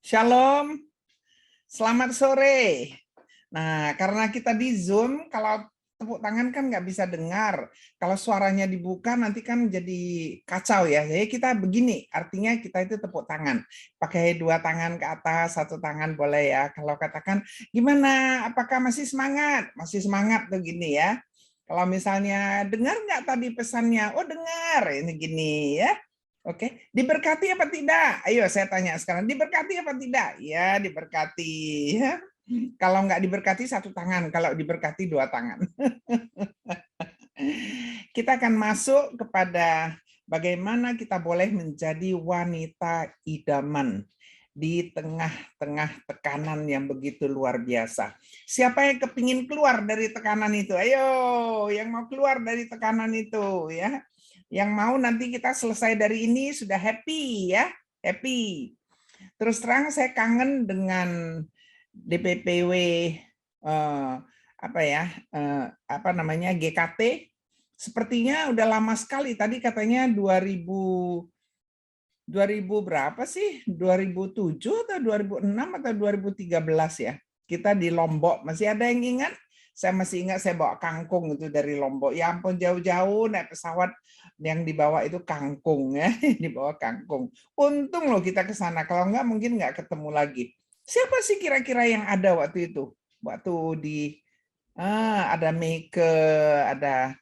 Shalom, selamat sore. Nah, karena kita di Zoom, kalau tepuk tangan kan nggak bisa dengar. Kalau suaranya dibuka nanti kan jadi kacau ya. Jadi kita begini, artinya kita itu tepuk tangan. Pakai dua tangan ke atas, satu tangan boleh ya. Kalau katakan, gimana? Apakah masih semangat? Masih semangat tuh gini ya. Kalau misalnya dengar nggak tadi pesannya? Oh dengar, ini gini ya. Oke, diberkati apa tidak? Ayo saya tanya sekarang, diberkati apa tidak? Ya, diberkati. Ya. Kalau nggak diberkati satu tangan, kalau diberkati dua tangan. Kita akan masuk kepada bagaimana kita boleh menjadi wanita idaman di tengah-tengah tekanan yang begitu luar biasa. Siapa yang kepingin keluar dari tekanan itu? Ayo, yang mau keluar dari tekanan itu ya. Yang mau nanti kita selesai dari ini sudah happy ya, happy. Terus terang saya kangen dengan DPPW apa ya, apa namanya GKT. Sepertinya udah lama sekali. Tadi katanya 2000 berapa sih? 2007 atau 2006 atau 2013 ya. Kita di Lombok. Masih ada yang ingat? Saya masih ingat saya bawa kangkung itu dari Lombok. Ya ampun jauh-jauh naik pesawat yang dibawa itu kangkung ya, dibawa kangkung. Untung loh kita ke sana. Kalau enggak mungkin enggak ketemu lagi. Siapa sih kira-kira yang ada waktu itu? Waktu di ada Meike, ada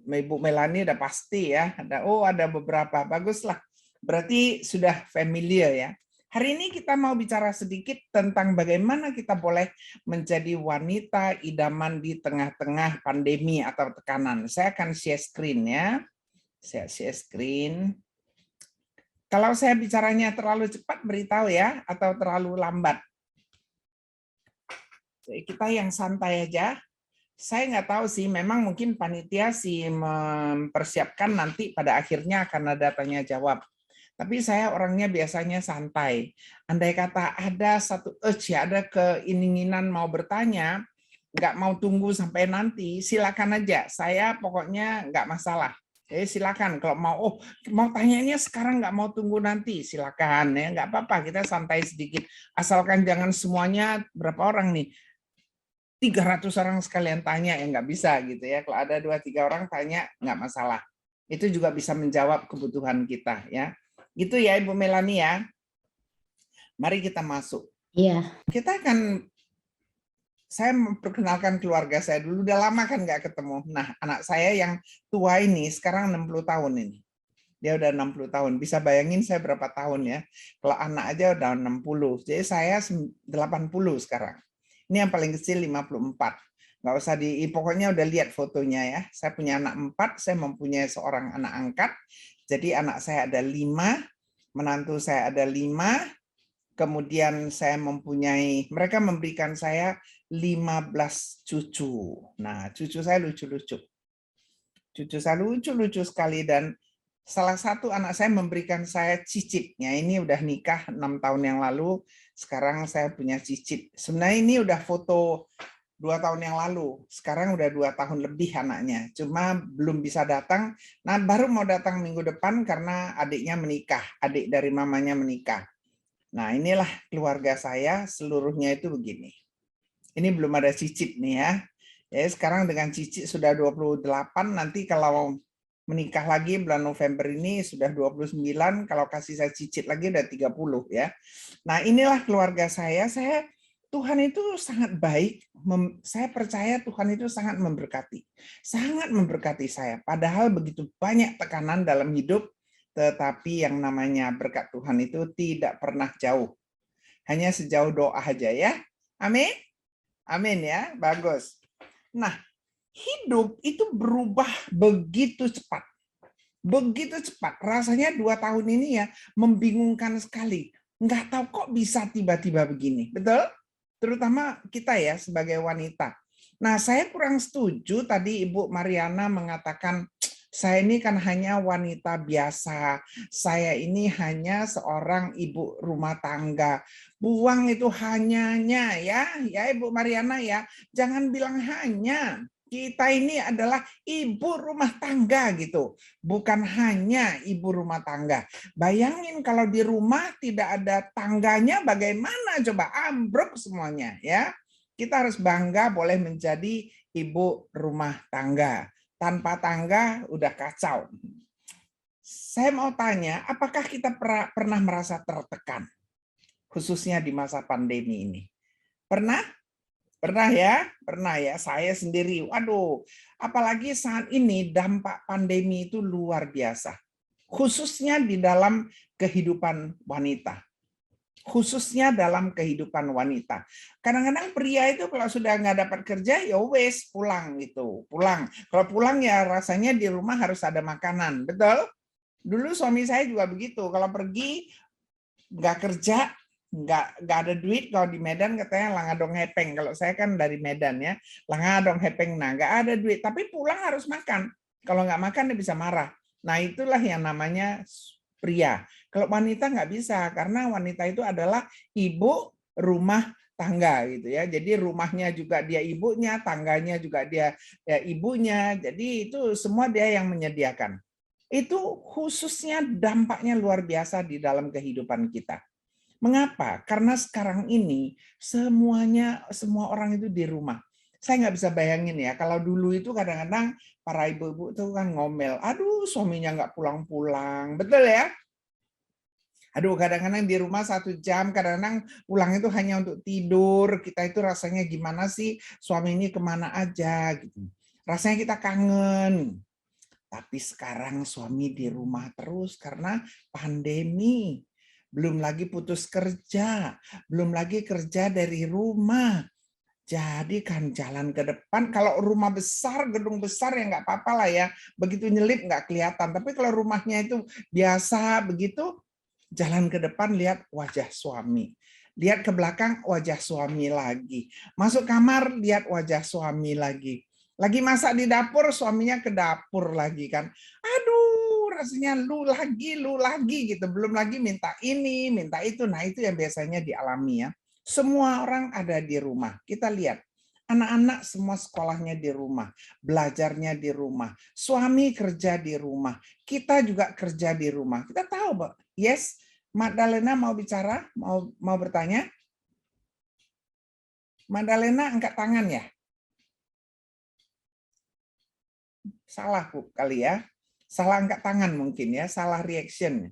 Ibu Melani ada pasti ya. Ada beberapa. Baguslah. Berarti sudah familiar ya. Hari ini kita mau bicara sedikit tentang bagaimana kita boleh menjadi wanita idaman di tengah-tengah pandemi atau tekanan. Saya akan share screen ya. Saya share screen. Kalau saya bicaranya terlalu cepat beritahu ya, atau terlalu lambat. Kita yang santai aja. Saya nggak tahu sih, memang mungkin panitia sih mempersiapkan nanti pada akhirnya akan ada tanya jawab. Tapi saya orangnya biasanya santai. Andai kata ada satu urge, ada keinginan mau bertanya, nggak mau tunggu sampai nanti, silakan aja. Saya pokoknya nggak masalah. Jadi silakan kalau mau tanyanya sekarang nggak mau tunggu nanti, silakan ya, nggak apa-apa, kita santai sedikit. Asalkan jangan semuanya berapa orang nih? 300 orang sekalian tanya ya nggak bisa gitu ya. Kalau ada 2-3 orang tanya nggak masalah. Itu juga bisa menjawab kebutuhan kita ya. Gitu ya Ibu Melani ya. Mari kita masuk. Iya. Saya memperkenalkan keluarga saya dulu, udah lama kan nggak ketemu. Nah, anak saya yang tua ini sekarang 60 tahun ini. Dia udah 60 tahun. Bisa bayangin saya berapa tahun ya. Kalau anak aja udah 60. Jadi saya 80 sekarang. Ini yang paling kecil 54. Nggak usah pokoknya udah lihat fotonya ya. Saya punya anak 4, saya mempunyai seorang anak angkat. Jadi anak saya ada 5, menantu saya ada 5, kemudian saya mereka memberikan saya 15 cucu. Nah, cucu saya lucu-lucu. Cucu saya lucu-lucu sekali dan salah satu anak saya memberikan saya cicitnya. Ini udah nikah 6 tahun yang lalu, sekarang saya punya cicit. Sebenarnya ini udah foto 2 tahun yang lalu, sekarang udah 2 tahun lebih anaknya, cuma belum bisa datang. Nah, baru mau datang minggu depan karena adiknya menikah, adik dari mamanya menikah. Nah, inilah keluarga saya, seluruhnya itu begini. Ini belum ada cicit nih ya. Ya, sekarang dengan cicit sudah 28, nanti kalau menikah lagi bulan November ini sudah 29, kalau kasih saya cicit lagi udah 30 ya. Nah, inilah keluarga saya. Tuhan itu sangat baik. Saya percaya Tuhan itu sangat memberkati. Sangat memberkati saya. Padahal begitu banyak tekanan dalam hidup, tetapi yang namanya berkat Tuhan itu tidak pernah jauh. Hanya sejauh doa aja ya. Amin. Amin ya. Bagus. Nah, hidup itu berubah begitu cepat. Begitu cepat. Rasanya 2 tahun ini ya membingungkan sekali. Nggak tahu kok bisa tiba-tiba begini. Betul? Terutama kita ya sebagai wanita. Nah, saya kurang setuju tadi Ibu Mariana mengatakan, saya ini kan hanya wanita biasa. Saya ini hanya seorang ibu rumah tangga. Buang itu hanyanya ya Ibu Mariana ya. Jangan bilang hanya. Kita ini adalah ibu rumah tangga gitu, bukan hanya ibu rumah tangga. Bayangin kalau di rumah tidak ada tangganya, bagaimana coba, ambruk semuanya ya. Kita harus bangga boleh menjadi ibu rumah tangga. Tanpa tangga udah kacau. Saya mau tanya, apakah kita pernah merasa tertekan, khususnya di masa pandemi ini? Pernah? Pernah ya? Pernah ya, saya sendiri. Waduh, apalagi saat ini dampak pandemi itu luar biasa. Khususnya di dalam kehidupan wanita. Khususnya dalam kehidupan wanita. Kadang-kadang pria itu kalau sudah nggak dapat kerja, ya wes pulang gitu. Pulang. Kalau pulang ya rasanya di rumah harus ada makanan. Betul? Dulu suami saya juga begitu. Kalau pergi nggak kerja, nggak ada duit. Kalau di Medan katanya langadong hepeng. Kalau saya kan dari Medan ya, langadong hepeng. Nah, nggak ada duit, tapi pulang harus makan. Kalau nggak makan dia bisa marah. Nah, itulah yang namanya pria. Kalau wanita nggak bisa, karena wanita itu adalah ibu rumah tangga gitu ya. Jadi rumahnya juga dia ibunya, tangganya juga dia ya, ibunya. Jadi itu semua dia yang menyediakan. Itu khususnya dampaknya luar biasa di dalam kehidupan kita. Mengapa? Karena sekarang ini semua orang itu di rumah. Saya nggak bisa bayangin ya, kalau dulu itu kadang-kadang para ibu-ibu itu kan ngomel, aduh suaminya nggak pulang-pulang, betul ya? Aduh, kadang-kadang di rumah 1 jam, kadang-kadang pulang itu hanya untuk tidur. Kita itu rasanya gimana sih, suami ini kemana aja gitu. Rasanya kita kangen. Tapi sekarang suami di rumah terus karena pandemi. Belum lagi putus kerja, belum lagi kerja dari rumah. Jadi kan jalan ke depan, kalau rumah besar, gedung besar ya nggak apa-apa lah ya. Begitu nyelip nggak kelihatan. Tapi kalau rumahnya itu biasa begitu, jalan ke depan lihat wajah suami. Lihat ke belakang wajah suami lagi. Masuk kamar lihat wajah suami lagi. Lagi masak di dapur, suaminya ke dapur lagi kan. Aduh, rasanya lu lagi gitu. Belum lagi minta ini, minta itu. Nah, itu yang biasanya dialami ya. Semua orang ada di rumah. Kita lihat. Anak-anak semua sekolahnya di rumah, belajarnya di rumah, suami kerja di rumah, kita juga kerja di rumah. Kita tahu, Pak. Yes, Magdalena mau bicara, mau bertanya? Magdalena angkat tangan ya? Salah Bu kali ya. Salah angkat tangan mungkin ya, salah reaction.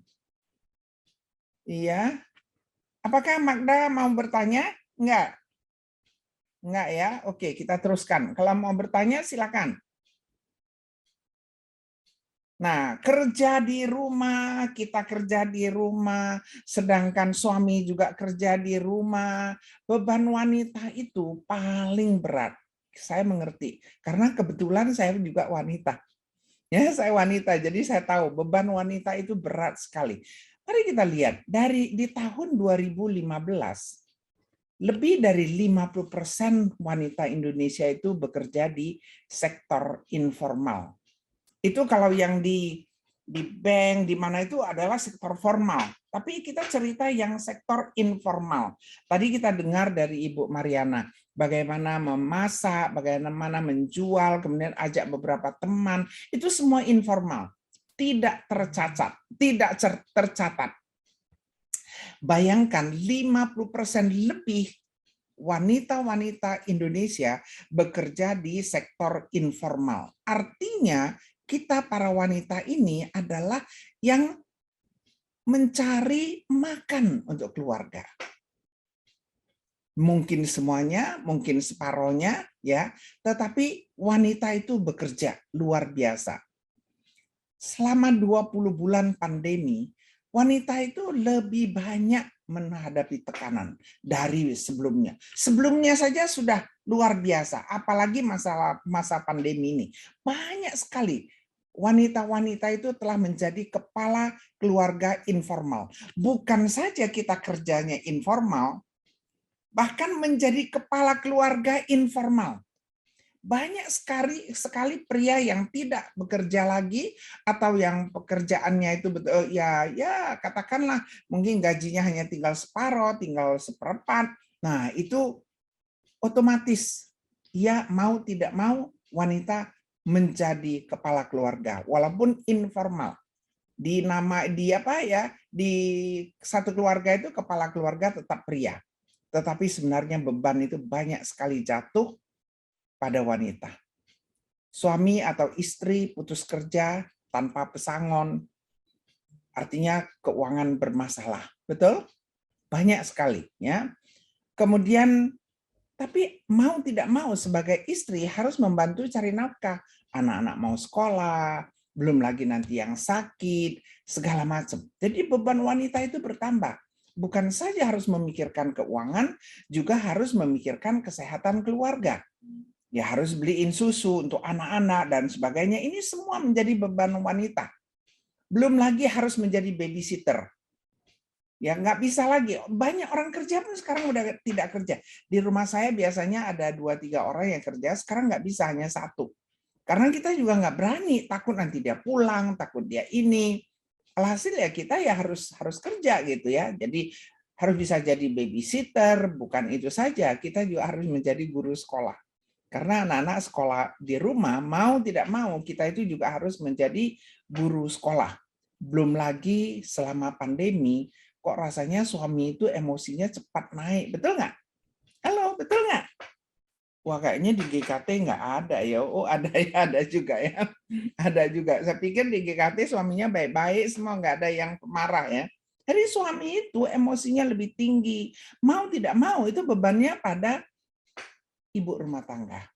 Iya. Apakah Magda mau bertanya? Enggak. Enggak ya. Oke, kita teruskan. Kalau mau bertanya silakan. Nah, kerja di rumah, kita kerja di rumah, sedangkan suami juga kerja di rumah. Beban wanita itu paling berat. Saya mengerti, karena kebetulan saya juga wanita. Ya, saya wanita, jadi saya tahu beban wanita itu berat sekali. Mari kita lihat, di tahun 2015, lebih dari 50% wanita Indonesia itu bekerja di sektor informal. Itu kalau yang di bank di mana itu adalah sektor formal. Tapi kita cerita yang sektor informal. Tadi kita dengar dari Ibu Mariana bagaimana memasak, bagaimana menjual, kemudian ajak beberapa teman, itu semua informal. Tidak tercatat, tidak tercatat. Bayangkan 50% lebih wanita-wanita Indonesia bekerja di sektor informal. Artinya kita para wanita ini adalah yang mencari makan untuk keluarga. Mungkin semuanya, mungkin separohnya, ya. Tetapi wanita itu bekerja luar biasa. Selama 20 bulan pandemi, wanita itu lebih banyak menghadapi tekanan dari sebelumnya. Sebelumnya saja sudah luar biasa, apalagi masa pandemi ini. Banyak sekali wanita-wanita itu telah menjadi kepala keluarga informal. Bukan saja kita kerjanya informal, bahkan menjadi kepala keluarga informal. Banyak sekali pria yang tidak bekerja lagi atau yang pekerjaannya itu betul ya katakanlah mungkin gajinya hanya tinggal separuh, tinggal seperempat. Nah, itu otomatis ia mau tidak mau wanita menjadi kepala keluarga, walaupun informal. Di satu keluarga itu kepala keluarga tetap pria. Tetapi sebenarnya beban itu banyak sekali jatuh pada wanita. Suami atau istri putus kerja tanpa pesangon, artinya keuangan bermasalah. Betul? Banyak sekali, ya. Kemudian tapi mau tidak mau sebagai istri harus membantu cari nafkah. Anak-anak mau sekolah, belum lagi nanti yang sakit, segala macam. Jadi beban wanita itu bertambah. Bukan saja harus memikirkan keuangan, juga harus memikirkan kesehatan keluarga. Ya harus beliin susu untuk anak-anak dan sebagainya. Ini semua menjadi beban wanita. Belum lagi harus menjadi babysitter. Ya nggak bisa lagi. Banyak orang kerja pun sekarang udah tidak kerja. Di rumah saya biasanya ada 2-3 orang yang kerja, sekarang nggak bisa, hanya 1. Karena kita juga nggak berani, takut nanti dia pulang, takut dia ini. Alhasil ya kita ya harus kerja gitu ya. Jadi harus bisa jadi babysitter, bukan itu saja, kita juga harus menjadi guru sekolah. Karena anak-anak sekolah di rumah, mau tidak mau, kita itu juga harus menjadi guru sekolah. Belum lagi selama pandemi, kok rasanya suami itu emosinya cepat naik. Betul nggak? Halo, betul nggak? Wah, kayaknya di GKT nggak ada ya. Oh, ada ya, ada juga ya. Ada juga. Saya pikir di GKT suaminya baik-baik, semua nggak ada yang marah ya. Jadi suami itu emosinya lebih tinggi. Mau tidak mau, itu bebannya pada ibu rumah tangga.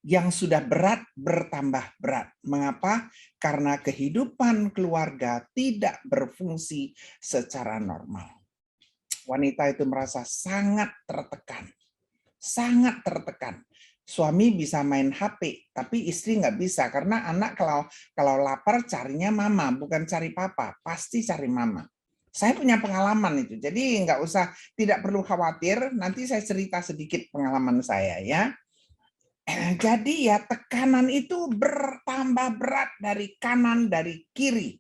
Yang sudah berat bertambah berat. Mengapa? Karena kehidupan keluarga tidak berfungsi secara normal. Wanita itu merasa sangat tertekan. Sangat tertekan. Suami bisa main HP, tapi istri nggak bisa. Karena anak kalau lapar carinya mama, bukan cari papa. Pasti cari mama. Saya punya pengalaman itu. Jadi nggak usah, tidak perlu khawatir. Nanti saya cerita sedikit pengalaman saya ya. Jadi ya tekanan itu bertambah berat dari kanan, dari kiri.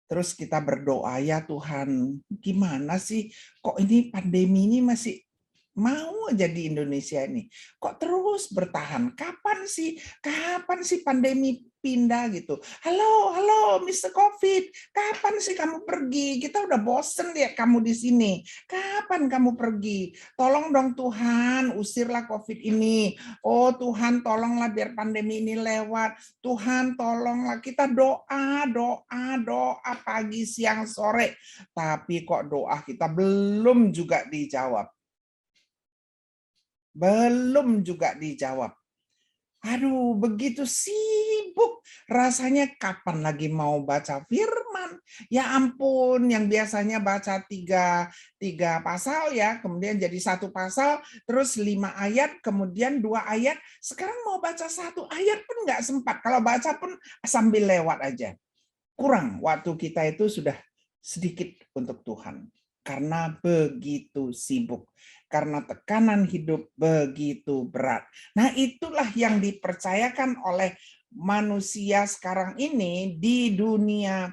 Terus kita berdoa, ya Tuhan, gimana sih kok ini pandemi ini masih mau aja di Indonesia ini. Kok terus bertahan? Kapan sih pandemi pindah gitu? Halo, halo Mr. Covid, kapan sih kamu pergi? Kita udah bosen lihat kamu di sini. Kapan kamu pergi? Tolong dong Tuhan, usirlah Covid ini. Oh Tuhan, tolonglah biar pandemi ini lewat. Tuhan, tolonglah, kita doa pagi, siang, sore. Tapi kok doa kita belum juga dijawab. Belum juga dijawab. Aduh, begitu sibuk. Rasanya kapan lagi mau baca firman? Ya ampun, yang biasanya baca tiga pasal ya, kemudian jadi 1 pasal, terus 5 ayat, kemudian 2 ayat. Sekarang mau baca 1 ayat pun nggak sempat. Kalau baca pun sambil lewat aja. Kurang waktu kita itu sudah sedikit untuk Tuhan. Karena begitu sibuk. Karena tekanan hidup begitu berat. Nah, itulah yang dipercayakan oleh manusia sekarang ini di dunia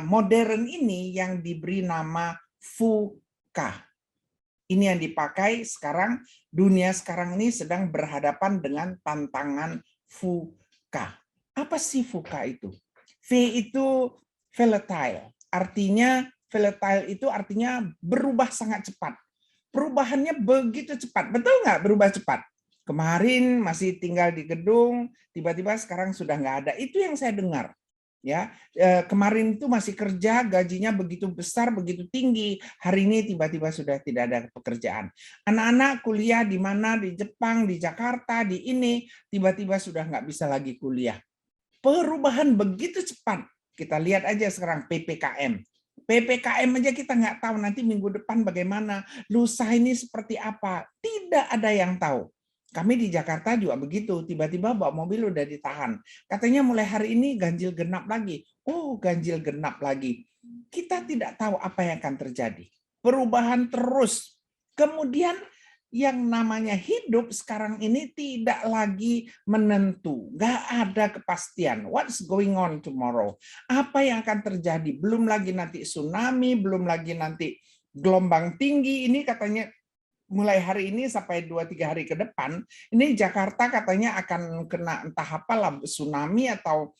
modern ini yang diberi nama VUCA. Ini yang dipakai sekarang, dunia sekarang ini sedang berhadapan dengan tantangan VUCA. Apa sih VUCA itu? V itu volatile, artinya volatile itu artinya berubah sangat cepat. Perubahannya begitu cepat, betul nggak berubah cepat? Kemarin masih tinggal di gedung, tiba-tiba sekarang sudah nggak ada. Itu yang saya dengar. Ya, kemarin itu masih kerja, gajinya begitu besar, begitu tinggi. Hari ini tiba-tiba sudah tidak ada pekerjaan. Anak-anak kuliah di mana, di Jepang, di Jakarta, di ini, tiba-tiba sudah nggak bisa lagi kuliah. Perubahan begitu cepat. Kita lihat aja sekarang PPKM. PPKM aja kita nggak tahu nanti minggu depan bagaimana, lusa ini seperti apa. Tidak ada yang tahu. Kami di Jakarta juga begitu, tiba-tiba bawa mobil udah ditahan. Katanya mulai hari ini ganjil genap lagi. Oh, ganjil genap lagi. Kita tidak tahu apa yang akan terjadi. Perubahan terus. Kemudian yang namanya hidup sekarang ini tidak lagi menentu. Nggak ada kepastian. What's going on tomorrow? Apa yang akan terjadi? Belum lagi nanti tsunami, belum lagi nanti gelombang tinggi. Ini katanya mulai hari ini sampai 2-3 hari ke depan, ini Jakarta katanya akan kena entah apalah tsunami atau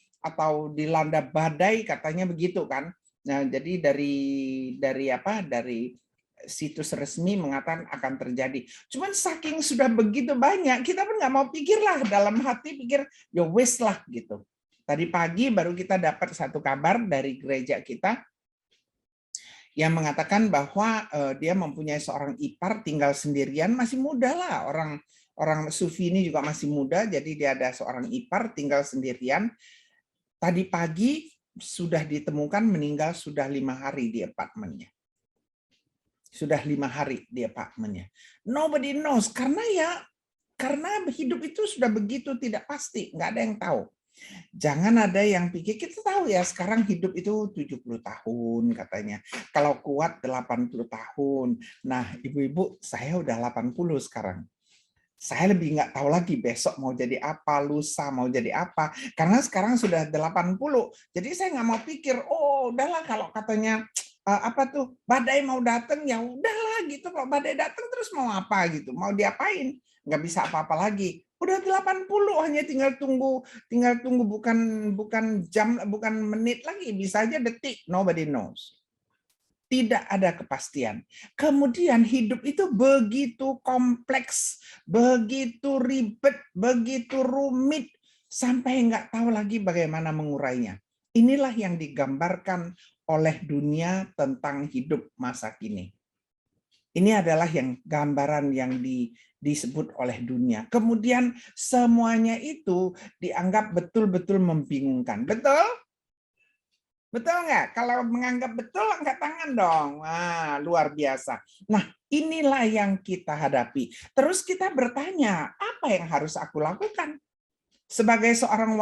dilanda badai katanya begitu kan. Nah, jadi dari situs resmi mengatakan akan terjadi. Cuman saking sudah begitu banyak, kita pun nggak mau pikir lah, dalam hati pikir ya wes lah gitu. Tadi pagi baru kita dapat satu kabar dari gereja kita yang mengatakan bahwa dia mempunyai seorang ipar tinggal sendirian, masih muda lah, orang Sufi ini juga masih muda, jadi dia ada seorang ipar tinggal sendirian. Tadi pagi sudah ditemukan meninggal sudah 5 hari di apartemennya. Sudah 5 hari di apartemennya. Nobody knows, karena hidup itu sudah begitu tidak pasti, nggak ada yang tahu. Jangan ada yang pikir, kita tahu ya sekarang hidup itu 70 tahun katanya. Kalau kuat 80 tahun. Nah, ibu-ibu, saya udah 80 sekarang. Saya lebih nggak tahu lagi besok mau jadi apa, lusa mau jadi apa. Karena sekarang sudah 80. Jadi saya nggak mau pikir, oh udahlah kalau katanya apa tuh badai mau datang ya udahlah gitu. Kalau badai datang terus mau apa gitu, mau diapain? Nggak bisa apa-apa lagi. Udah 80 hanya tinggal tunggu bukan jam, bukan menit lagi, bisa aja detik, nobody knows. Tidak ada kepastian. Kemudian hidup itu begitu kompleks, begitu ribet, begitu rumit, sampai nggak tahu lagi bagaimana mengurainya. Inilah yang digambarkan oleh dunia tentang hidup masa kini. Ini adalah yang gambaran yang disebut oleh dunia. Kemudian semuanya itu dianggap betul-betul membingungkan. Betul? Betul nggak? Kalau menganggap betul, angkat tangan dong. Wah, luar biasa. Nah, inilah yang kita hadapi. Terus kita bertanya, apa yang harus aku lakukan? Sebagai seorang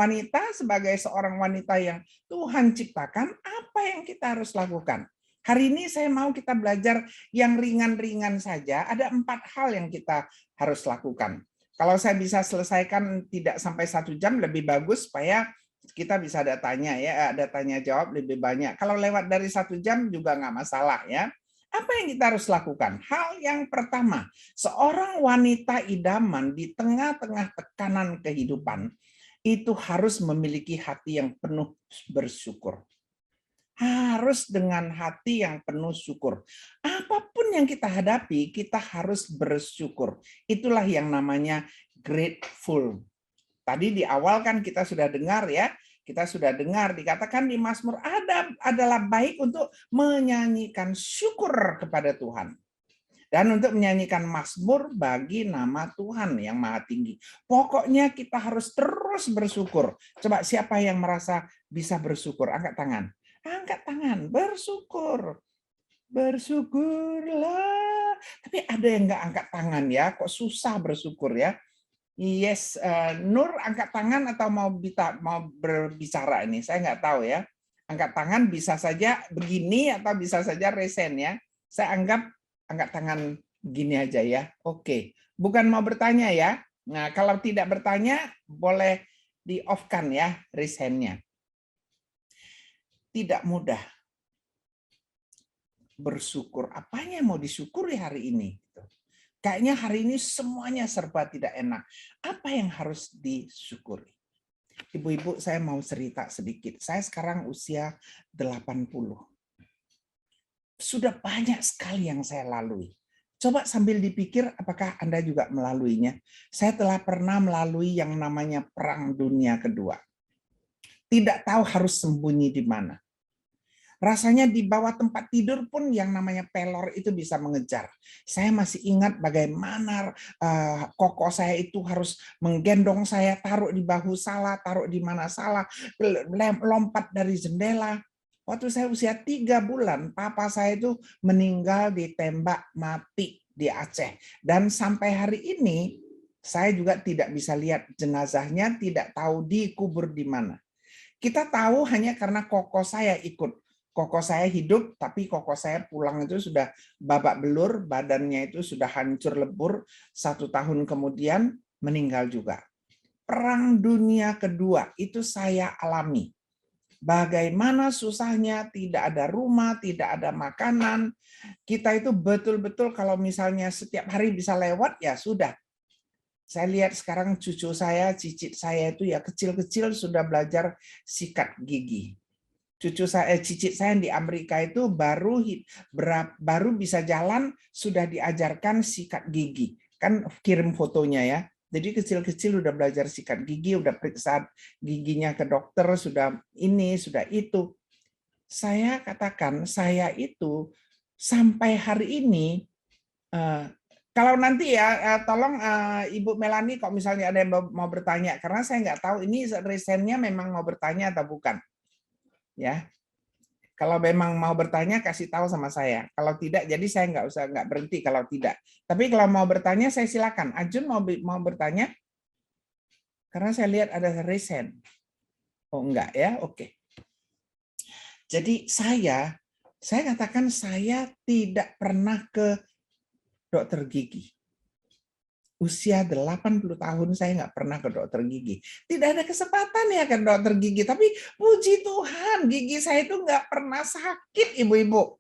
wanita yang Tuhan ciptakan, apa yang kita harus lakukan? Hari ini saya mau kita belajar yang ringan-ringan saja. Ada 4 hal yang kita harus lakukan. Kalau saya bisa selesaikan tidak sampai 1 jam, lebih bagus supaya kita bisa ada tanya jawab lebih banyak. Kalau lewat dari 1 jam juga nggak masalah ya. Apa yang kita harus lakukan? Hal yang pertama, seorang wanita idaman di tengah-tengah tekanan kehidupan itu harus memiliki hati yang penuh bersyukur. Harus dengan hati yang penuh syukur. Apapun yang kita hadapi, kita harus bersyukur. Itulah yang namanya grateful. Tadi di awal kan kita sudah dengar ya, dikatakan di Mazmur adalah baik untuk menyanyikan syukur kepada Tuhan. Dan untuk menyanyikan mazmur bagi nama Tuhan yang Maha Tinggi. Pokoknya kita harus terus bersyukur. Coba siapa yang merasa bisa bersyukur? Angkat tangan. Angkat tangan, bersyukur. Bersyukurlah. Tapi ada yang nggak angkat tangan ya, kok susah bersyukur ya. Yes, Nur angkat tangan atau mau berbicara ini? Saya nggak tahu ya. Angkat tangan bisa saja begini atau bisa saja resen ya. Saya anggap angkat tangan begini aja ya. Oke, bukan mau bertanya ya. Nah, kalau tidak bertanya boleh di off-kan ya resennya. Tidak mudah bersyukur. Apanya yang mau disyukuri hari ini? Kayaknya hari ini semuanya serba tidak enak. Apa yang harus disyukuri? Ibu-ibu, saya mau cerita sedikit. Saya sekarang usia 80. Sudah banyak sekali yang saya lalui. Coba sambil dipikir, apakah Anda juga melaluinya? Saya telah pernah melalui yang namanya Perang Dunia Kedua. Tidak tahu harus sembunyi di mana. Rasanya di bawah tempat tidur pun yang namanya pelor itu bisa mengejar. Saya masih ingat bagaimana koko saya itu harus menggendong saya, taruh di bahu salah, taruh di mana salah, lompat dari jendela. Waktu saya usia 3 bulan, papa saya itu meninggal ditembak mati di Aceh. Dan sampai hari ini, saya juga tidak bisa lihat jenazahnya, tidak tahu dikubur di mana. Kita tahu hanya karena koko saya ikut. Koko saya hidup, tapi koko saya pulang itu sudah babak belur, badannya itu sudah hancur lebur, 1 tahun kemudian meninggal juga. Perang Dunia Kedua itu saya alami. Bagaimana susahnya, tidak ada rumah, tidak ada makanan. Kita itu betul-betul kalau misalnya setiap hari bisa lewat, ya sudah. Saya lihat sekarang cucu saya, cicit saya itu ya kecil-kecil sudah belajar sikat gigi. Cicit saya di Amerika itu baru bisa jalan, sudah diajarkan sikat gigi. Kan kirim fotonya ya. Jadi kecil-kecil udah belajar sikat gigi, udah periksa giginya ke dokter, sudah ini, sudah itu. Saya katakan, saya itu sampai hari ini, kalau nanti ya, tolong Ibu Melani, kalau misalnya ada yang mau bertanya, karena saya nggak tahu ini resennya memang mau bertanya atau bukan. Ya, kalau memang mau bertanya kasih tahu sama saya. Kalau tidak, jadi saya nggak berhenti kalau tidak. Tapi kalau mau bertanya saya silakan. Ajun mau bertanya? Karena saya lihat ada resen. Oh enggak ya, oke. Jadi saya katakan saya tidak pernah ke dokter gigi. Usia 80 tahun saya nggak pernah ke dokter gigi. Tidak ada kesempatan ya ke dokter gigi. Tapi puji Tuhan, gigi saya itu nggak pernah sakit, ibu-ibu.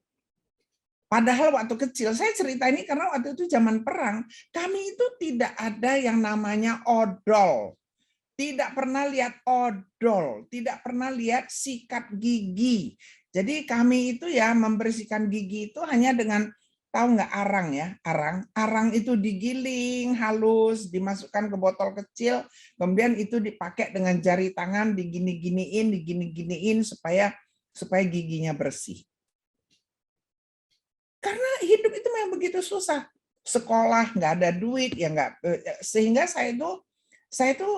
Padahal waktu kecil, saya cerita ini karena waktu itu zaman perang, kami itu tidak ada yang namanya odol. Tidak pernah lihat odol, tidak pernah lihat sikat gigi. Jadi kami itu ya membersihkan gigi itu hanya dengan, tahu nggak arang ya, arang itu digiling halus, dimasukkan ke botol kecil, kemudian itu dipakai dengan jari tangan, digini-giniin supaya giginya bersih. Karena hidup itu memang begitu susah. Sekolah nggak ada duit, ya nggak, sehingga saya itu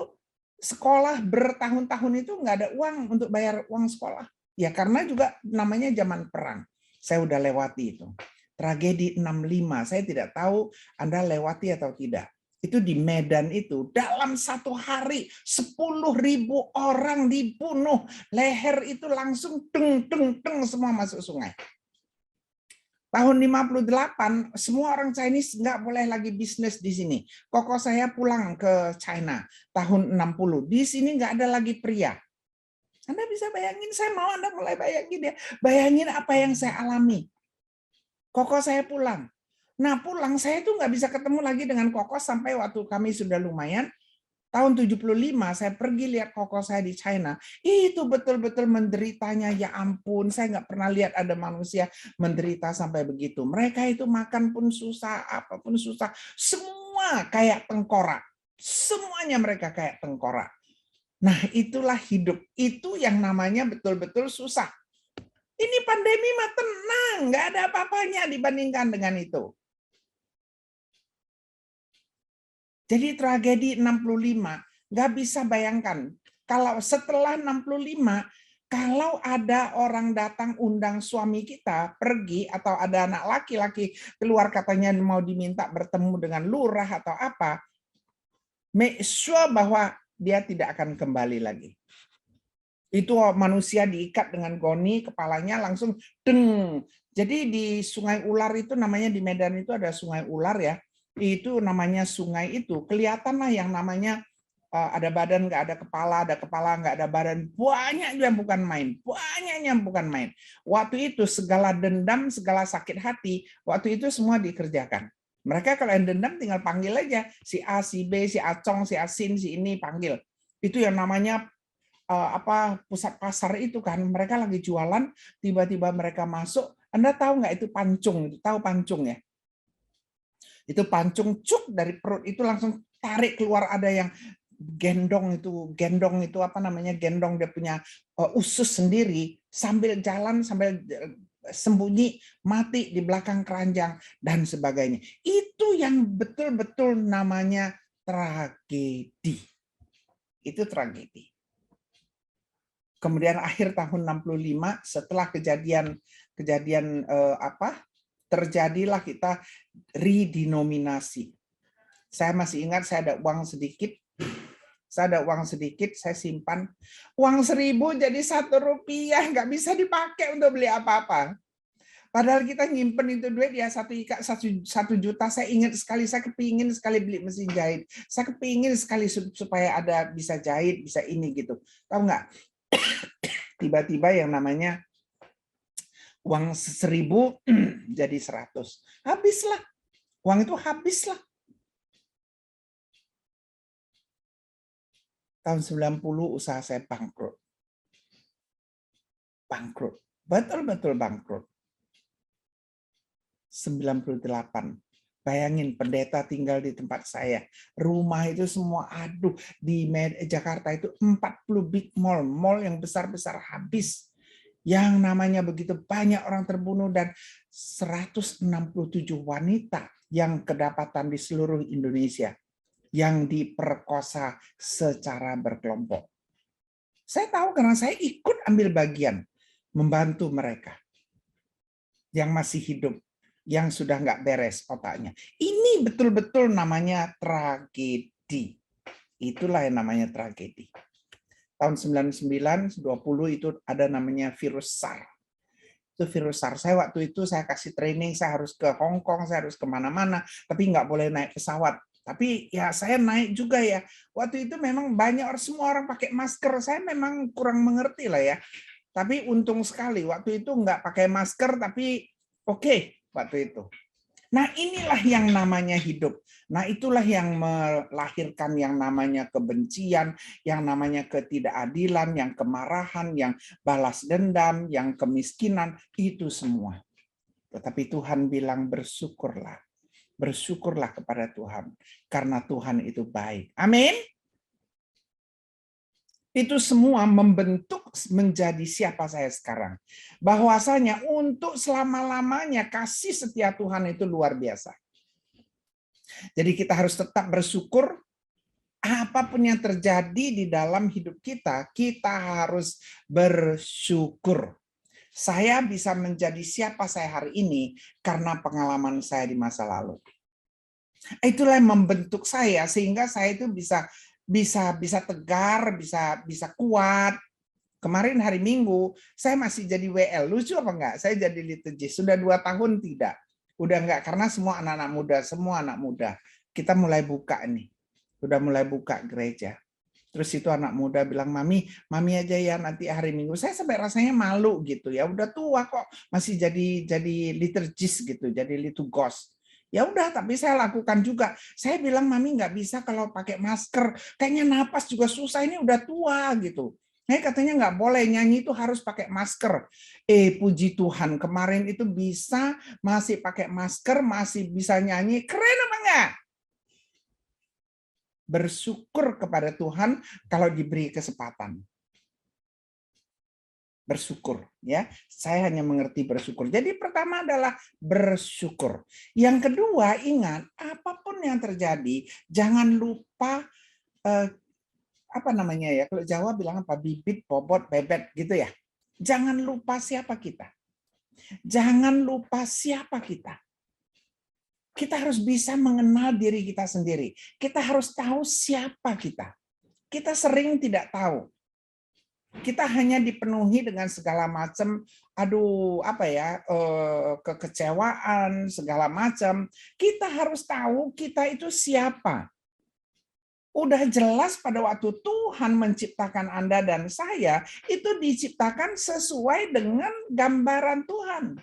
sekolah bertahun-tahun itu nggak ada uang untuk bayar uang sekolah. Ya karena juga namanya zaman perang. Saya udah lewati itu. Tragedi 65, saya tidak tahu Anda lewati atau tidak. Itu di Medan itu, dalam satu hari 10.000 orang dibunuh. Leher itu langsung teng semua masuk sungai. Tahun 58, semua orang Chinese nggak boleh lagi bisnis di sini. Koko saya pulang ke China tahun 60. Di sini nggak ada lagi pria. Anda bisa bayangin, saya mau Anda mulai bayangin ya. Bayangin apa yang saya alami. Koko saya pulang. Nah pulang, saya tuh nggak bisa ketemu lagi dengan Koko sampai waktu kami sudah lumayan. Tahun 75 saya pergi lihat koko saya di China, itu betul-betul menderitanya, ya ampun, saya nggak pernah lihat ada manusia menderita sampai begitu. Mereka itu makan pun susah, apapun susah, semua kayak tengkorak, semuanya mereka kayak tengkorak. Nah itulah hidup, itu yang namanya betul-betul susah. Ini pandemi mah tenang, nggak ada apa-apanya dibandingkan dengan itu. Jadi tragedi 65, nggak bisa bayangkan. Kalau setelah 65, kalau ada orang datang undang suami kita pergi, atau ada anak laki-laki keluar katanya mau diminta bertemu dengan lurah atau apa, make sure bahwa dia tidak akan kembali lagi. Itu manusia diikat dengan goni, kepalanya langsung deng. Jadi di Sungai Ular itu namanya, di Medan itu ada Sungai Ular ya. Itu namanya sungai itu kelihatan lah yang namanya ada badan nggak ada kepala nggak ada badan, banyak yang bukan main, banyaknya bukan main. Waktu itu segala dendam, segala sakit hati, waktu itu semua dikerjakan. Mereka kalau yang dendam tinggal panggil aja si A, si B, si Acong, si Asin, si ini panggil. Itu yang namanya pusat pasar itu kan, mereka lagi jualan, tiba-tiba mereka masuk. Anda tahu nggak itu pancung? Tahu pancung ya? Itu pancung, cuk, dari perut itu langsung tarik keluar, ada yang gendong itu apa namanya, gendong, dia punya usus sendiri, sambil jalan, sambil sembunyi, mati di belakang keranjang dan sebagainya. Itu yang betul-betul namanya tragedi. Itu tragedi. Kemudian akhir tahun 65, setelah kejadian terjadilah kita redenominasi. Saya masih ingat, saya ada uang sedikit, saya simpan. Uang 1.000 jadi 1 rupiah, nggak bisa dipakai untuk beli apa-apa. Padahal kita nyimpen itu duit ya, 1 juta. Saya ingat sekali, saya kepingin sekali beli mesin jahit. Saya kepingin sekali supaya ada bisa jahit, bisa ini gitu. Tahu nggak? Tiba-tiba yang namanya uang 1.000 jadi 100. Habislah. Uang itu habislah. Tahun 90 usaha saya bangkrut. Bangkrut. Betul-betul bangkrut. 98. Bayangin pendeta tinggal di tempat saya. Rumah itu semua aduh. Di Jakarta itu 40 big mall. Mall yang besar-besar habis. Yang namanya begitu banyak orang terbunuh dan 167 wanita yang kedapatan di seluruh Indonesia yang diperkosa secara berkelompok. Saya tahu karena saya ikut ambil bagian membantu mereka yang masih hidup, yang sudah nggak beres otaknya. Ini betul-betul namanya tragedi. Itulah yang namanya tragedi. Tahun 99, 20 itu ada namanya virus SARS. Itu virus SARS. Saya waktu itu saya kasih training, saya harus ke Hong Kong, saya harus kemana-mana, tapi nggak boleh naik pesawat. Tapi ya saya naik juga ya. Waktu itu memang banyak semua orang pakai masker. Saya memang kurang mengerti lah ya. Tapi untung sekali waktu itu nggak pakai masker, tapi oke, waktu itu. Nah, inilah yang namanya hidup. Nah, itulah yang melahirkan yang namanya kebencian, yang namanya ketidakadilan, yang kemarahan, yang balas dendam, yang kemiskinan, itu semua. Tetapi Tuhan bilang bersyukurlah. Bersyukurlah kepada Tuhan. Karena Tuhan itu baik. Amin. Itu semua membentuk menjadi siapa saya sekarang. Bahwasanya untuk selama-lamanya kasih setia Tuhan itu luar biasa. Jadi kita harus tetap bersyukur apapun yang terjadi di dalam hidup kita, kita harus bersyukur. Saya bisa menjadi siapa saya hari ini karena pengalaman saya di masa lalu. Itulah yang membentuk saya sehingga saya itu bisa tegar, bisa kuat. Kemarin hari Minggu saya masih jadi WL. Lucu apa enggak? Saya jadi liturgis. Sudah 2 tahun tidak. Udah enggak karena semua anak muda. Kita mulai buka nih. Udah mulai buka gereja. Terus itu anak muda bilang, mami aja ya nanti hari Minggu. Saya sampai rasanya malu gitu ya. Udah tua kok masih jadi liturgis gitu, jadi liturgos. Ya udah, tapi saya lakukan juga. Saya bilang mami nggak bisa kalau pakai masker. Kayaknya napas juga susah. Ini udah tua gitu. Katanya nggak boleh nyanyi itu harus pakai masker. Puji Tuhan kemarin itu bisa masih pakai masker, masih bisa nyanyi. Keren apa enggak? Bersyukur kepada Tuhan kalau diberi kesempatan. Bersyukur ya. Saya hanya mengerti bersyukur. Jadi pertama adalah bersyukur. Yang kedua, ingat apapun yang terjadi jangan lupa apa namanya ya? Kalau Jawa bilang apa? Bibit, bobot, bebet gitu ya. Jangan lupa siapa kita. Jangan lupa siapa kita. Kita harus bisa mengenal diri kita sendiri. Kita harus tahu siapa kita. Kita sering tidak tahu. Kita hanya dipenuhi dengan segala macam, kekecewaan, segala macam. Kita harus tahu kita itu siapa. Udah jelas pada waktu Tuhan menciptakan Anda dan saya, itu diciptakan sesuai dengan gambaran Tuhan.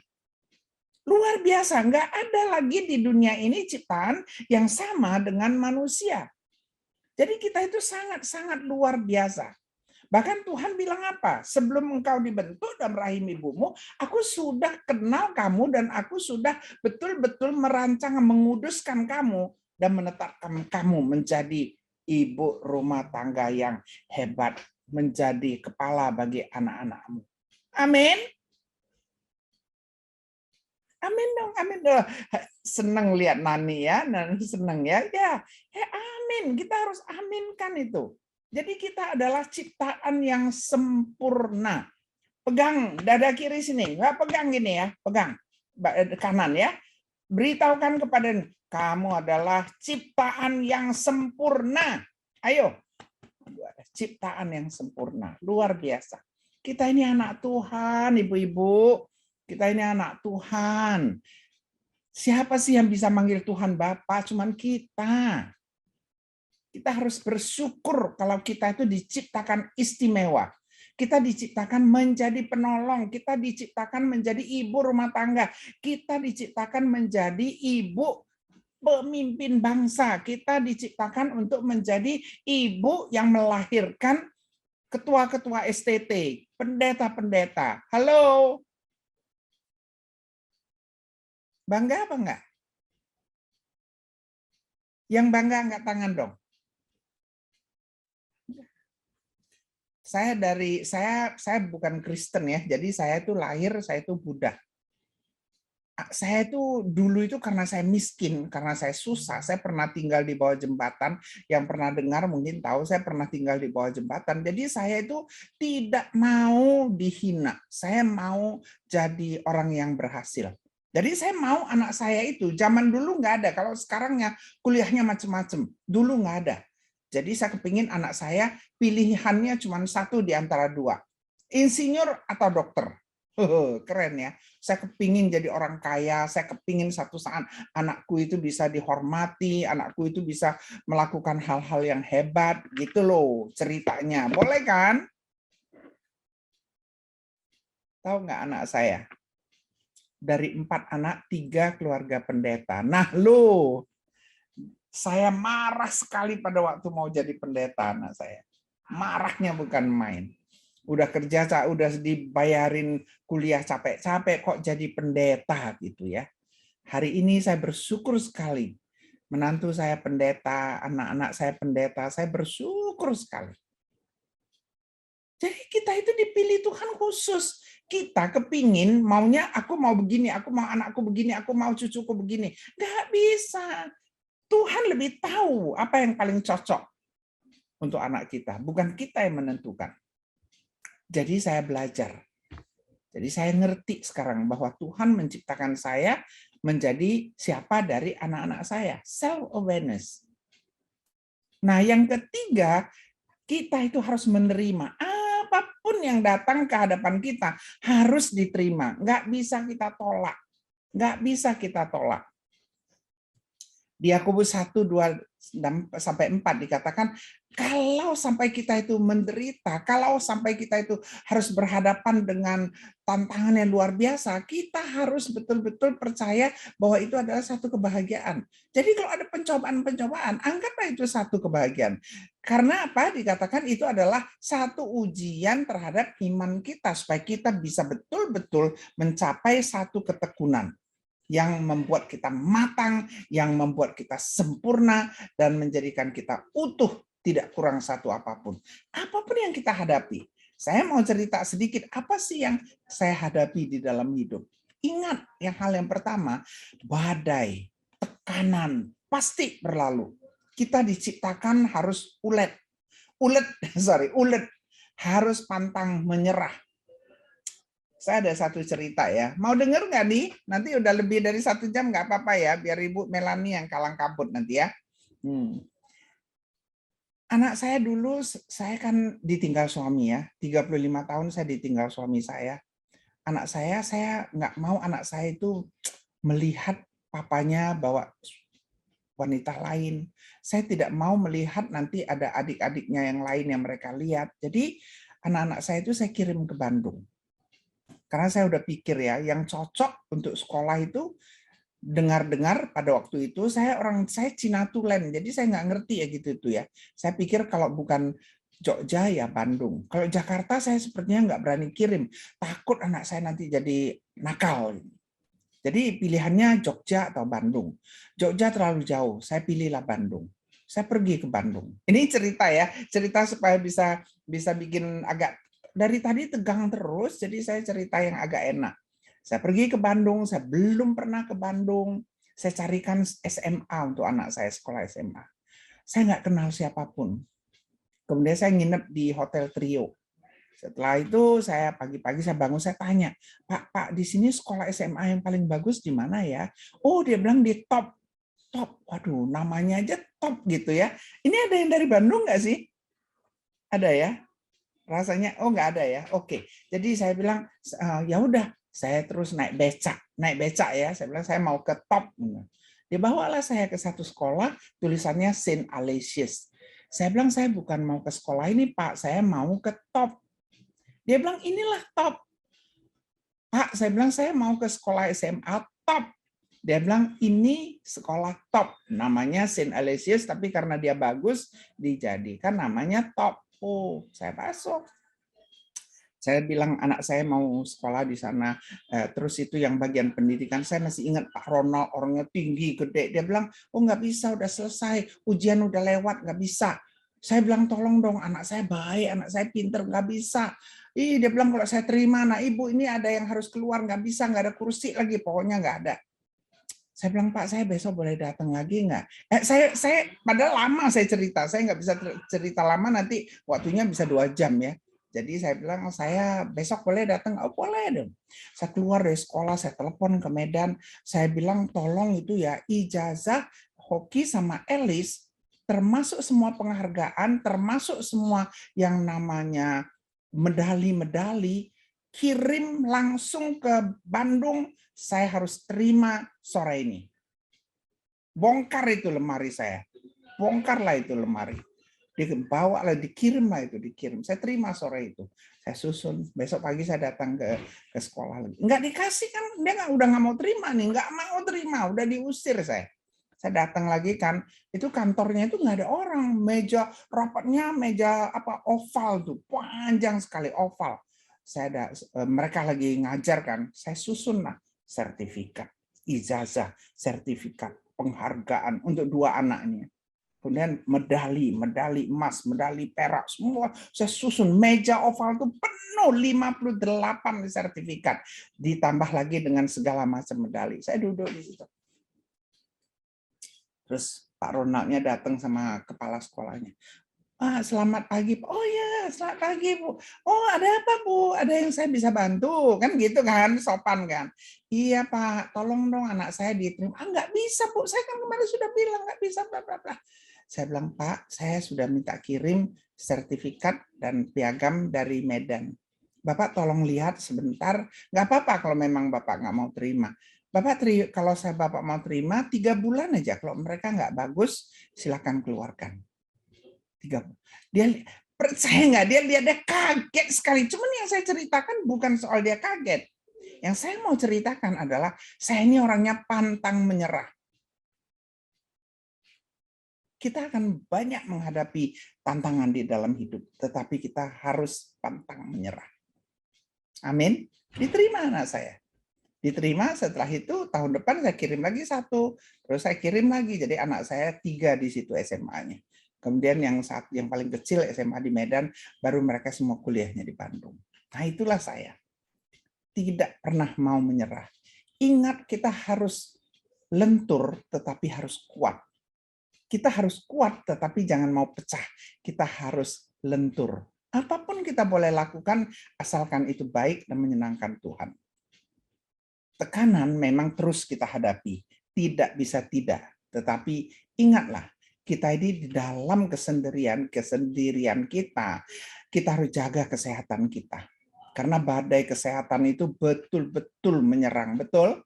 Luar biasa, nggak ada lagi di dunia ini ciptaan yang sama dengan manusia. Jadi kita itu sangat-sangat luar biasa. Bahkan Tuhan bilang apa? Sebelum engkau dibentuk dalam rahim ibumu, aku sudah kenal kamu dan aku sudah betul-betul merancang, menguduskan kamu dan menetapkan kamu menjadi ibu rumah tangga yang hebat, menjadi kepala bagi anak-anakmu. Amin. Amin dong, amin dong. Senang lihat Nani ya, senang ya. Ya, amin. Kita harus aminkan itu. Jadi kita adalah ciptaan yang sempurna. Pegang dada kiri sini, nggak pegang gini ya, pegang kanan ya. Beritahukan kepada kamu adalah ciptaan yang sempurna. Ayo, ciptaan yang sempurna, luar biasa. Kita ini anak Tuhan, ibu-ibu. Kita ini anak Tuhan. Siapa sih yang bisa manggil Tuhan Bapa? Cuman kita. Kita harus bersyukur kalau kita itu diciptakan istimewa. Kita diciptakan menjadi penolong, kita diciptakan menjadi ibu rumah tangga, kita diciptakan menjadi ibu pemimpin bangsa, kita diciptakan untuk menjadi ibu yang melahirkan ketua-ketua STT, pendeta-pendeta. Halo, bangga apa enggak? Yang bangga angkat tangan dong. Saya bukan Kristen ya, jadi saya itu lahir, saya itu Buddha. Saya itu dulu itu karena saya miskin, karena saya susah, saya pernah tinggal di bawah jembatan. Yang pernah dengar mungkin tahu saya pernah tinggal di bawah jembatan. Jadi saya itu tidak mau dihina. Saya mau jadi orang yang berhasil. Jadi saya mau anak saya itu, zaman dulu nggak ada. Kalau sekarangnya kuliahnya macam-macam, dulu nggak ada. Jadi saya kepingin anak saya pilihannya cuma satu di antara dua, insinyur atau dokter. Keren ya. Saya kepingin jadi orang kaya, saya kepingin satu saat anakku itu bisa dihormati, anakku itu bisa melakukan hal-hal yang hebat, gitu loh ceritanya. Boleh kan? Tahu nggak anak saya? Dari 4 anak, 3 keluarga pendeta. Nah loh, saya marah sekali pada waktu mau jadi pendeta anak saya. Marahnya bukan main. Udah kerja, udah dibayarin kuliah capek-capek, kok jadi pendeta gitu ya. Hari ini saya bersyukur sekali. Menantu saya pendeta, anak-anak saya pendeta, saya bersyukur sekali. Jadi kita itu dipilih Tuhan khusus. Kita kepingin, maunya aku mau begini, aku mau anakku begini, aku mau cucuku begini. Nggak bisa. Tuhan lebih tahu apa yang paling cocok untuk anak kita. Bukan kita yang menentukan. Jadi saya belajar. Jadi saya ngerti sekarang bahwa Tuhan menciptakan saya menjadi siapa dari anak-anak saya. Self-awareness. Nah yang ketiga, kita itu harus menerima. Apapun yang datang ke hadapan kita harus diterima. Nggak bisa kita tolak. Nggak bisa kita tolak. Di Yakobus 1:2-4 dikatakan, kalau sampai kita itu menderita, kalau sampai kita itu harus berhadapan dengan tantangan yang luar biasa, kita harus betul-betul percaya bahwa itu adalah satu kebahagiaan. Jadi kalau ada pencobaan-pencobaan, anggaplah itu satu kebahagiaan. Karena apa? Dikatakan itu adalah satu ujian terhadap iman kita, supaya kita bisa betul-betul mencapai satu ketekunan yang membuat kita matang, yang membuat kita sempurna, dan menjadikan kita utuh, tidak kurang satu apapun. Apapun yang kita hadapi. Saya mau cerita sedikit, apa sih yang saya hadapi di dalam hidup. Ingat, hal yang pertama, badai, tekanan, pasti berlalu. Kita diciptakan harus ulet, harus pantang menyerah. Saya ada satu cerita ya. Mau denger nggak nih? Nanti udah lebih dari 1 jam nggak apa-apa ya, biar Ibu Melani yang kalang kabut nanti ya. Anak saya dulu, saya kan ditinggal suami ya. 35 tahun saya ditinggal suami saya. Anak saya nggak mau anak saya itu melihat papanya bawa wanita lain. Saya tidak mau melihat nanti ada adik-adiknya yang lain yang mereka lihat. Jadi anak-anak saya itu saya kirim ke Bandung. Karena saya udah pikir ya, yang cocok untuk sekolah itu dengar-dengar pada waktu itu saya Cina Tulen, jadi saya nggak ngerti ya gitu itu ya. Saya pikir kalau bukan Jogja ya Bandung. Kalau Jakarta saya sepertinya nggak berani kirim, takut anak saya nanti jadi nakal. Jadi pilihannya Jogja atau Bandung. Jogja terlalu jauh, saya pilihlah Bandung. Saya pergi ke Bandung. Ini cerita ya, cerita supaya bisa bikin agak dari tadi tegang terus, jadi saya cerita yang agak enak. Saya pergi ke Bandung, saya belum pernah ke Bandung. Saya carikan SMA untuk anak saya, sekolah SMA. Saya nggak kenal siapapun. Kemudian saya nginep di Hotel Trio. Setelah itu saya pagi-pagi saya bangun, saya tanya, Pak, di sini sekolah SMA yang paling bagus di mana ya? Oh, dia bilang di Top. Waduh, namanya aja Top gitu ya. Ini ada yang dari Bandung nggak sih? Ada ya? Rasanya oh nggak ada ya. Oke. Jadi saya bilang ya udah, saya terus naik becak ya. Saya bilang saya mau ke Top. Dibawalah saya ke satu sekolah, tulisannya Saint Aloysius. Saya bilang saya bukan mau ke sekolah ini Pak, saya mau ke Top. Dia bilang, inilah top. Pak, saya bilang, saya mau ke sekolah SMA top. Dia bilang, ini sekolah top. Namanya Saint Aloysius, tapi karena dia bagus, dijadikan namanya top. Oh, saya masuk. Saya bilang anak saya mau sekolah di sana, terus itu yang bagian pendidikan, saya masih ingat Pak Ronald, orangnya tinggi, gede. Dia bilang, oh nggak bisa, udah selesai, ujian udah lewat, nggak bisa. Saya bilang, tolong dong, anak saya baik, anak saya pinter, nggak bisa. Dia bilang, kalau saya terima, nah ibu ini ada yang harus keluar, nggak bisa, nggak ada kursi lagi, pokoknya nggak ada. Saya bilang, Pak, saya besok boleh datang lagi nggak? Saya padahal lama saya cerita, saya nggak bisa cerita lama, nanti waktunya bisa 2 jam ya. Jadi saya bilang, saya besok boleh datang? Oh boleh dong. Saya keluar dari sekolah, saya telepon ke Medan, saya bilang tolong itu ya ijazah hoki sama Elis, termasuk semua penghargaan, termasuk semua yang namanya medali-medali, kirim langsung ke Bandung, saya harus terima sore ini. Bongkar itu lemari saya. Bongkarlah itu lemari. Dibawa lah, dikirim lah itu, dikirim. Saya terima sore itu. Saya susun. Besok pagi saya datang ke sekolah lagi. Nggak dikasih kan, dia udah nggak mau terima nih, nggak mau terima, udah diusir saya. Saya datang lagi kan, itu kantornya itu nggak ada orang, meja rapatnya meja apa oval tuh, panjang sekali oval. Mereka lagi ngajar kan, saya susun lah sertifikat, ijazah, sertifikat, penghargaan untuk 2 anaknya. Kemudian medali emas, medali perak, semua saya susun. Meja oval itu penuh 58 sertifikat. Ditambah lagi dengan segala macam medali. Saya duduk di situ. Terus Pak Ronaldnya datang sama kepala sekolahnya. Selamat pagi. Oh ya, selamat pagi Bu. Oh ada apa Bu? Ada yang saya bisa bantu? Kan gitu kan, sopan kan. Iya Pak, tolong dong anak saya diterima. Nggak bisa Bu, saya kan kemarin sudah bilang nggak bisa. Bla bla bla. Saya bilang, Pak, saya sudah minta kirim sertifikat dan piagam dari Medan. Bapak tolong lihat sebentar. Nggak apa-apa kalau memang Bapak nggak mau terima. Kalau Bapak mau terima, 3 bulan aja. Kalau mereka nggak bagus, silakan keluarkan. 3 bulan. Dia percaya nggak? Dia kaget sekali. Cuman yang saya ceritakan bukan soal dia kaget. Yang saya mau ceritakan adalah, saya ini orangnya pantang menyerah. Kita akan banyak menghadapi tantangan di dalam hidup, tetapi kita harus pantang menyerah. Amin. Diterima anak saya. Diterima, setelah itu tahun depan saya kirim lagi 1, terus saya kirim lagi. Jadi anak saya 3 di situ SMA-nya. Kemudian yang paling kecil SMA di Medan, baru mereka semua kuliahnya di Bandung. Nah itulah saya. Tidak pernah mau menyerah. Ingat, kita harus lentur, tetapi harus kuat. Kita harus kuat, tetapi jangan mau pecah. Kita harus lentur. Apapun kita boleh lakukan, asalkan itu baik dan menyenangkan Tuhan. Tekanan memang terus kita hadapi. Tidak bisa tidak. Tetapi ingatlah, kita ini di dalam kesendirian kita harus jaga kesehatan kita. Karena badai kesehatan itu betul-betul menyerang. Betul?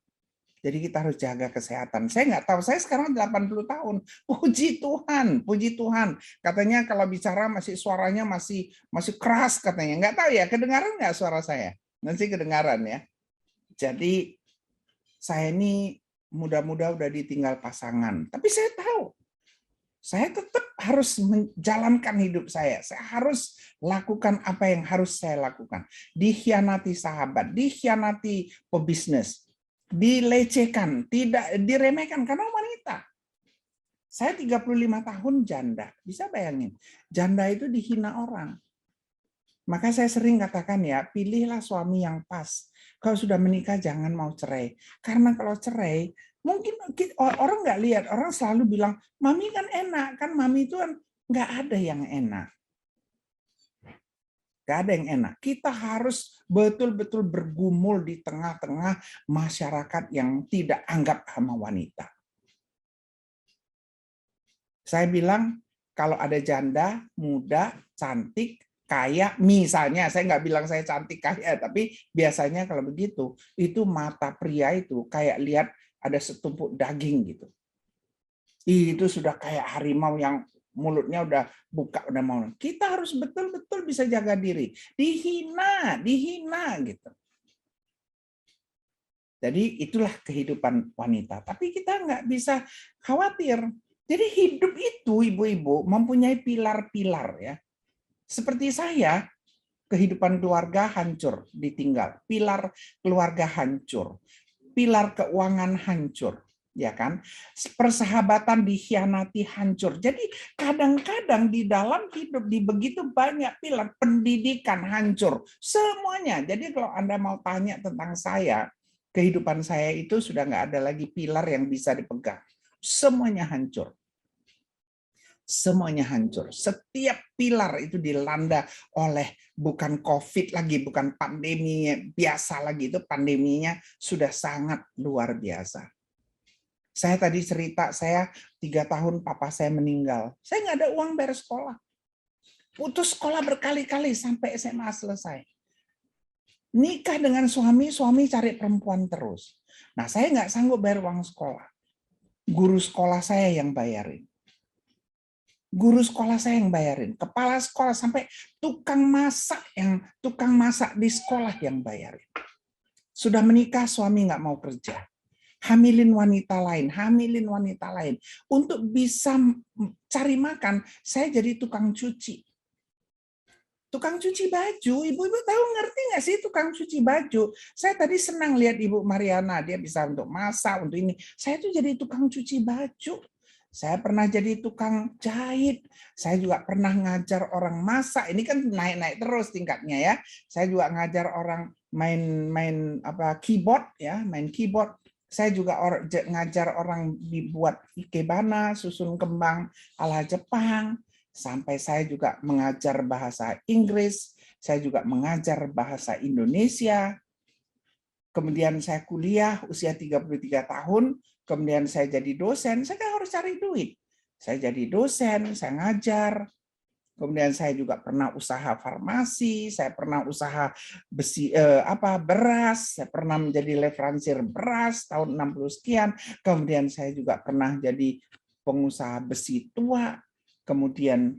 Jadi kita harus jaga kesehatan. Saya nggak tahu, saya sekarang 80 tahun. Puji Tuhan, puji Tuhan. Katanya kalau bicara suaranya masih keras katanya. Nggak tahu ya, kedengaran nggak suara saya? Nanti kedengaran ya. Jadi saya ini muda-muda udah ditinggal pasangan. Tapi saya tahu, saya tetap harus menjalankan hidup saya. Saya harus lakukan apa yang harus saya lakukan. Dikhianati sahabat, dikhianati pebisnis, dilecehkan, tidak diremehkan karena wanita. Saya 35 tahun janda. Bisa bayangin, janda itu dihina orang. Maka saya sering katakan ya, pilihlah suami yang pas. Kalau sudah menikah jangan mau cerai. Karena kalau cerai, mungkin orang nggak lihat, orang selalu bilang, mami kan enak, kan mami itu kan nggak ada yang enak. Gak ada yang enak. Kita harus betul-betul bergumul di tengah-tengah masyarakat yang tidak anggap sama wanita. Saya bilang, kalau ada janda, muda, cantik, kaya, misalnya, saya nggak bilang saya cantik kaya, tapi biasanya kalau begitu, itu mata pria itu kayak lihat ada setumpuk daging gitu. Itu sudah kayak harimau yang mulutnya udah buka, udah mau. Kita harus betul-betul bisa jaga diri. Dihina gitu. Jadi itulah kehidupan wanita. Tapi kita nggak bisa khawatir. Jadi hidup itu, ibu-ibu, mempunyai pilar-pilar ya. Seperti saya, kehidupan keluarga hancur, ditinggal. Pilar keluarga hancur. Pilar keuangan hancur. Ya kan? Persahabatan dikhianati hancur. Jadi kadang-kadang di dalam hidup di begitu banyak pilar, pendidikan hancur. Semuanya. Jadi kalau Anda mau tanya tentang saya, kehidupan saya itu sudah nggak ada lagi pilar yang bisa dipegang. Semuanya hancur. Semuanya hancur. Setiap pilar itu dilanda oleh bukan COVID lagi, bukan pandemi biasa lagi, itu pandeminya sudah sangat luar biasa. Saya tadi cerita, saya 3 tahun papa saya meninggal. Saya nggak ada uang bayar sekolah. Putus sekolah berkali-kali sampai SMA selesai. Nikah dengan suami, suami cari perempuan terus. Nah, saya nggak sanggup bayar uang sekolah. Guru sekolah saya yang bayarin. Guru sekolah saya yang bayarin, kepala sekolah sampai tukang masak di sekolah yang bayarin. Sudah menikah, suami nggak mau kerja, hamilin wanita lain. Untuk bisa cari makan, saya jadi tukang cuci. Tukang cuci baju, ibu-ibu tahu ngerti nggak sih tukang cuci baju? Saya tadi senang lihat Ibu Mariana, dia bisa untuk masak, untuk ini. Saya tuh jadi tukang cuci baju. Saya pernah jadi tukang jahit. Saya juga pernah ngajar orang masak. Ini kan naik-naik terus tingkatnya ya. Saya juga ngajar orang main keyboard ya, main keyboard. Saya juga ngajar orang dibuat ikebana, susun kembang ala Jepang. Sampai saya juga mengajar bahasa Inggris. Saya juga mengajar bahasa Indonesia. Kemudian saya kuliah usia 33 tahun, kemudian saya jadi dosen, saya kan harus cari duit. Saya jadi dosen, saya ngajar, kemudian saya juga pernah usaha farmasi, saya pernah usaha beras, saya pernah menjadi leveransir beras tahun 60 sekian, kemudian saya juga pernah jadi pengusaha besi tua, kemudian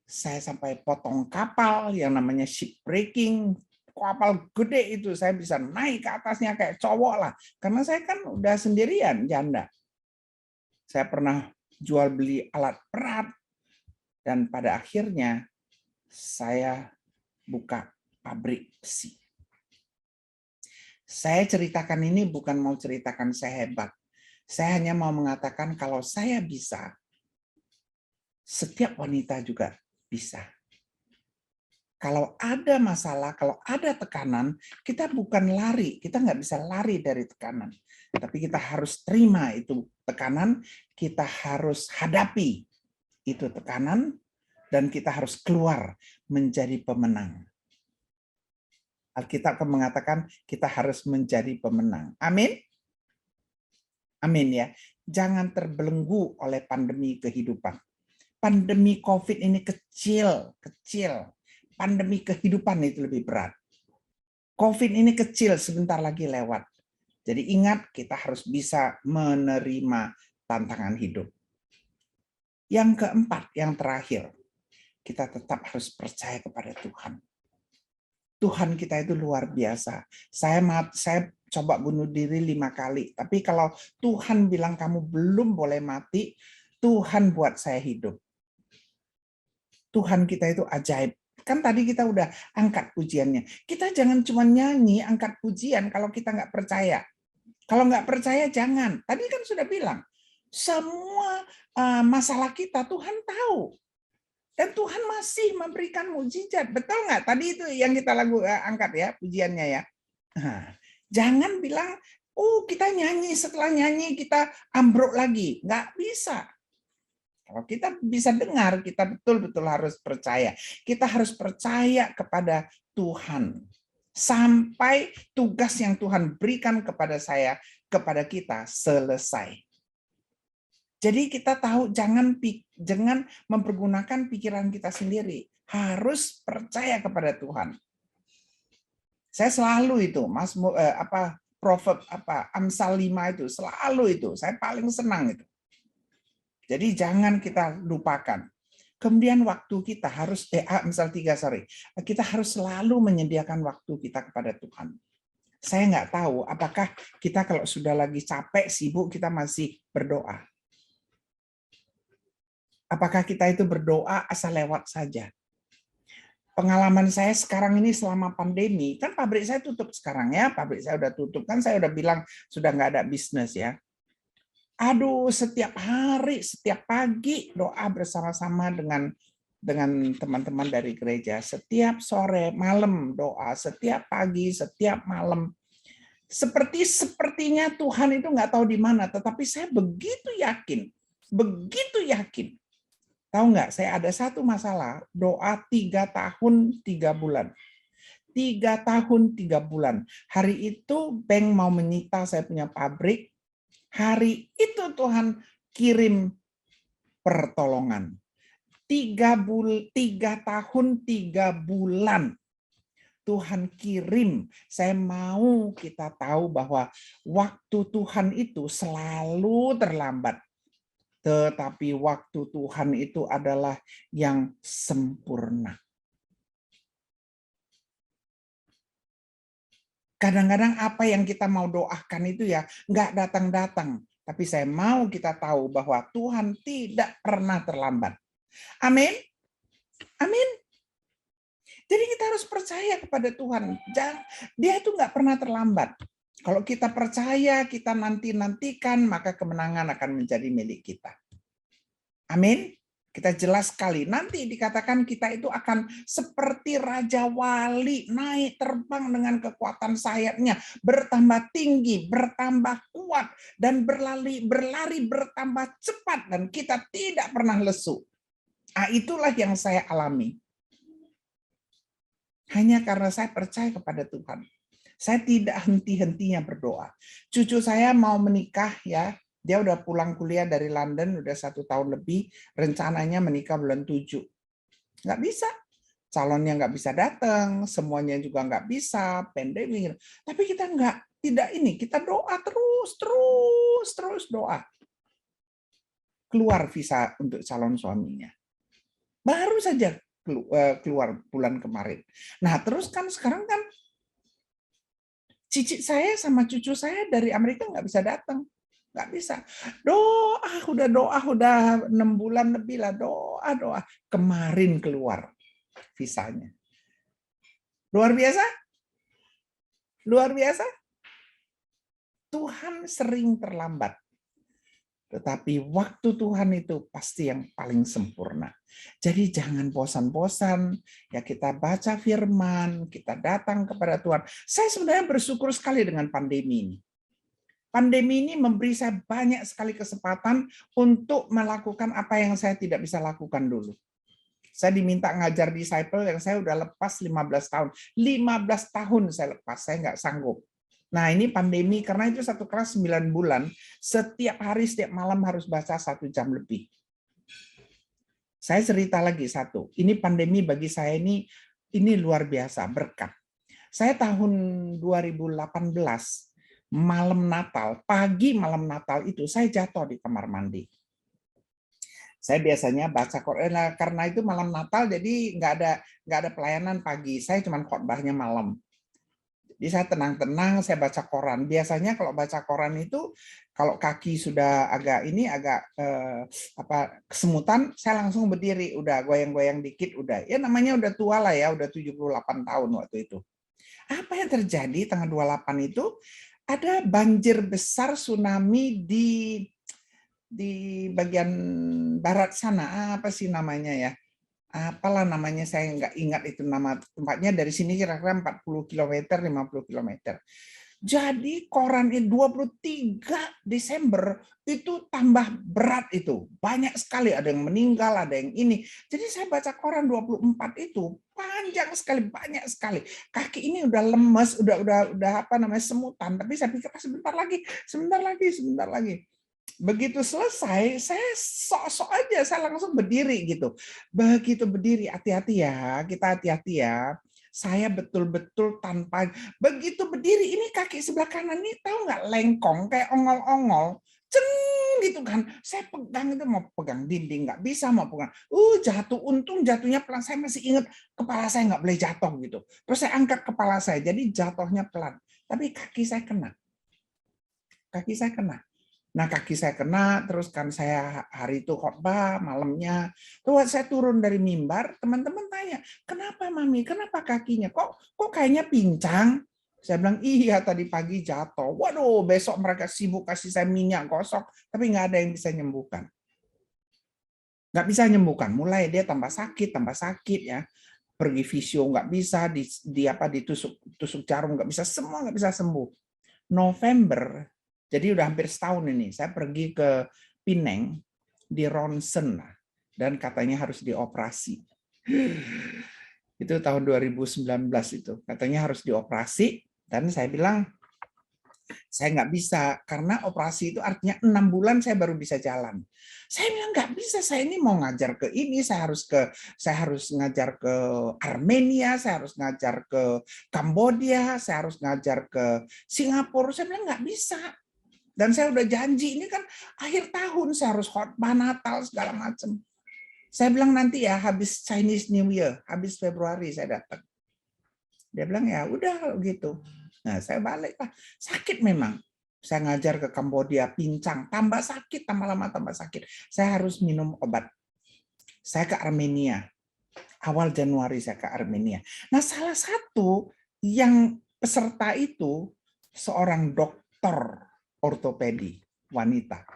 saya sampai potong kapal yang namanya shipbreaking, kapal gede itu saya bisa naik ke atasnya kayak cowok lah, karena saya kan udah sendirian janda. Saya pernah jual beli alat berat dan pada akhirnya saya buka pabrik besi. Saya ceritakan ini bukan mau ceritakan saya hebat. Saya hanya mau mengatakan kalau saya bisa, setiap wanita juga bisa. Kalau ada masalah, kalau ada tekanan, kita bukan lari, kita nggak bisa lari dari tekanan. Tapi kita harus terima itu tekanan, kita harus hadapi itu tekanan, dan kita harus keluar menjadi pemenang. Alkitab mengatakan kita harus menjadi pemenang. Amin? Amin ya. Jangan terbelenggu oleh pandemi kehidupan. Pandemi COVID ini kecil. Pandemi kehidupan itu lebih berat. COVID ini kecil, sebentar lagi lewat. Jadi ingat, kita harus bisa menerima tantangan hidup. Yang keempat, yang terakhir, kita tetap harus percaya kepada Tuhan. Tuhan kita itu luar biasa. Saya coba bunuh diri 5 kali, tapi kalau Tuhan bilang kamu belum boleh mati, Tuhan buat saya hidup. Tuhan kita itu ajaib. Kan tadi kita udah angkat pujiannya. Kita jangan cuma nyanyi, angkat pujian kalau kita nggak percaya. Kalau nggak percaya jangan. Tadi kan sudah bilang, semua masalah kita Tuhan tahu. Dan Tuhan masih memberikan mukjizat. Betul nggak? Tadi itu yang kita angkat ya, pujiannya ya. Nah, jangan bilang, oh kita nyanyi, setelah nyanyi kita ambruk lagi. Nggak bisa. Kalau kita bisa dengar, kita betul-betul harus percaya. Kita harus percaya kepada Tuhan. Sampai tugas yang Tuhan berikan kepada saya, kepada kita selesai. Jadi kita tahu jangan mempergunakan pikiran kita sendiri. Harus percaya kepada Tuhan. Saya selalu itu, Amsal 5 itu, selalu itu. Saya paling senang itu. Jadi jangan kita lupakan. Kemudian waktu kita harus, misal 3 sore, kita harus selalu menyediakan waktu kita kepada Tuhan. Saya nggak tahu apakah kita kalau sudah lagi capek, sibuk, kita masih berdoa. Apakah kita itu berdoa asal lewat saja? Pengalaman saya sekarang ini selama pandemi, kan pabrik saya tutup sekarang ya, pabrik saya udah tutup, kan saya udah bilang sudah nggak ada bisnis ya. Aduh, setiap hari, setiap pagi doa bersama-sama dengan teman-teman dari gereja. Setiap sore, malam doa, setiap pagi, setiap malam. Sepertinya Tuhan itu nggak tahu di mana, tetapi saya begitu yakin, begitu yakin. Tahu nggak, saya ada satu masalah, doa 3 tahun 3 bulan. 3 tahun 3 bulan. Hari itu bank mau menyita saya punya pabrik. Hari itu Tuhan kirim pertolongan. 3 tahun 3 bulan Tuhan kirim. Saya mau kita tahu bahwa waktu Tuhan itu selalu terlambat. Tetapi waktu Tuhan itu adalah yang sempurna. Kadang-kadang apa yang kita mau doakan itu ya nggak datang-datang. Tapi saya mau kita tahu bahwa Tuhan tidak pernah terlambat. Amin. Amin. Jadi kita harus percaya kepada Tuhan. Dia itu nggak pernah terlambat. Kalau kita percaya, kita nantikan, maka kemenangan akan menjadi milik kita. Amin. Kita jelas sekali. Nanti dikatakan kita itu akan seperti Raja Wali, naik terbang dengan kekuatan sayapnya, bertambah tinggi, bertambah kuat, dan berlari bertambah cepat, dan kita tidak pernah lesu. Nah, itulah yang saya alami. Hanya karena saya percaya kepada Tuhan. Saya tidak henti-hentinya berdoa. Cucu saya mau menikah ya. Dia udah pulang kuliah dari London, udah 1 tahun lebih. Rencananya menikah bulan 7. Nggak bisa. Calonnya nggak bisa datang, semuanya juga nggak bisa, pandemi. Tapi kita tidak ini. Kita doa terus doa. Keluar visa untuk calon suaminya. Baru saja keluar bulan kemarin. Nah, terus kan sekarang kan cicit saya sama cucu saya dari Amerika nggak bisa datang. Nggak bisa. Doa udah 6 bulan lebih lah, doa. Kemarin keluar visanya. Luar biasa? Luar biasa? Tuhan sering terlambat. Tetapi waktu Tuhan itu pasti yang paling sempurna. Jadi jangan bosan-bosan, ya kita baca firman, kita datang kepada Tuhan. Saya sebenarnya bersyukur sekali dengan pandemi ini. Pandemi ini memberi saya banyak sekali kesempatan untuk melakukan apa yang saya tidak bisa lakukan dulu. Saya diminta ngajar disciple yang saya udah lepas 15 tahun. 15 tahun saya lepas, saya nggak sanggup. Nah ini pandemi, karena itu satu kelas 9 bulan, setiap hari, setiap malam harus baca 1 jam lebih. Saya cerita lagi satu, ini pandemi bagi saya ini luar biasa, berkat. Saya tahun 2018, malam Natal, pagi malam Natal itu saya jatuh di kamar mandi. Saya biasanya baca Quran, karena itu malam Natal, jadi nggak ada pelayanan pagi, saya cuma khotbahnya malam. Jadi saya tenang-tenang, saya baca koran. Biasanya kalau baca koran itu, kalau kaki sudah agak kesemutan, saya langsung berdiri, udah goyang-goyang dikit, udah. Ya namanya udah tua lah ya, udah 78 tahun waktu itu. Apa yang terjadi tanggal 28 itu? Ada banjir besar, tsunami di bagian barat sana, apa sih namanya ya? Apalah namanya, saya nggak ingat itu nama tempatnya, dari sini kira-kira 40 km, 50 km. Jadi koran 23 Desember itu tambah berat itu. Banyak sekali, ada yang meninggal, ada yang ini. Jadi saya baca koran 24 itu panjang sekali, banyak sekali. Kaki ini udah lemes, udah apa namanya, semutan, tapi saya pikir sebentar lagi. Begitu selesai, saya sok-sok aja, saya langsung berdiri gitu. Begitu berdiri, hati-hati ya, kita hati-hati ya. Saya betul-betul tanpa, begitu berdiri, ini kaki sebelah kanan ini tahu nggak, lengkong, kayak ongol-ongol. Ceng gitu kan. Saya pegang itu, mau pegang dinding nggak bisa, mau pegang. Jatuh. Untung jatuhnya pelan. Saya masih ingat kepala saya nggak boleh jatuh gitu. Terus saya angkat kepala saya, jadi jatuhnya pelan. Tapi kaki saya kena. Kaki saya kena. Nah, kaki saya kena, terus kan saya hari itu khotbah malamnya. Tuh saya turun dari mimbar, teman-teman tanya, "Kenapa Mami? Kenapa kakinya? Kok kayaknya pincang?" Saya bilang, "Iya, tadi pagi jatuh." Waduh, besok mereka sibuk kasih saya minyak gosok, tapi nggak ada yang bisa nyembuhkan. Nggak bisa nyembuhkan. Mulai dia tambah sakit ya. Pergi visio nggak bisa, ditusuk jarum nggak bisa, semua nggak bisa sembuh. November, jadi udah hampir setahun ini, saya pergi ke Pineng, di ronsen, dan katanya harus dioperasi. Itu tahun 2019 itu, katanya harus dioperasi, dan saya bilang, saya nggak bisa, karena operasi itu artinya 6 bulan saya baru bisa jalan. Saya bilang nggak bisa, saya ini mau ngajar ke ini, saya harus ngajar ke Armenia, saya harus ngajar ke Kambodia, saya harus ngajar ke Singapura. Saya bilang nggak bisa. Dan saya udah janji, ini kan akhir tahun, saya harus khotbah Natal segala macam. Saya bilang nanti ya habis Chinese New Year, habis Februari saya datang. Dia bilang ya udah kalau gitu. Nah, saya balik lah. Sakit memang. Saya ngajar ke Kambodia, pincang, tambah sakit, tambah lama tambah sakit. Saya harus minum obat. Saya ke Armenia. Awal Januari saya ke Armenia. Nah, salah satu yang peserta itu seorang dokter ortopedi wanita.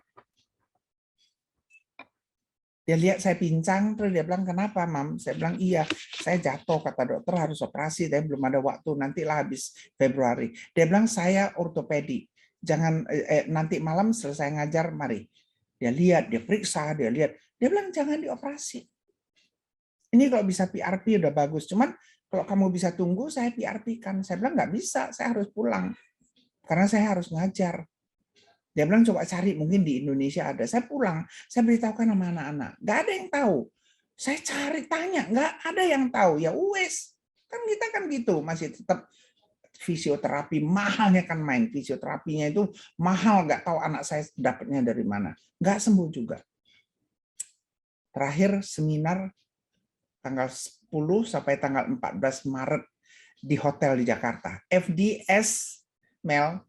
Dia lihat saya pincang, terus dia bilang, "Kenapa, Mam?" Saya bilang, "Iya, saya jatuh, kata dokter harus operasi, tapi belum ada waktu, nantilah habis Februari." Dia bilang, "Saya ortopedi, jangan nanti malam selesai ngajar, mari." Dia lihat, dia periksa, dia lihat. Dia bilang, "Jangan dioperasi. Ini kalau bisa PRP udah bagus, cuman kalau kamu bisa tunggu, saya PRP kan." Saya bilang, "Nggak bisa, saya harus pulang, karena saya harus ngajar." Dia bilang coba cari, mungkin di Indonesia ada. Saya pulang, saya beritahukan sama anak-anak. Nggak ada yang tahu. Saya cari tanya, nggak ada yang tahu. Ya wes, kan kita kan gitu, masih tetap fisioterapi mahalnya kan main. Fisioterapinya itu mahal, nggak tahu anak saya dapatnya dari mana. Nggak sembuh juga. Terakhir seminar tanggal 10 sampai tanggal 14 Maret di hotel di Jakarta. FDS, Mel,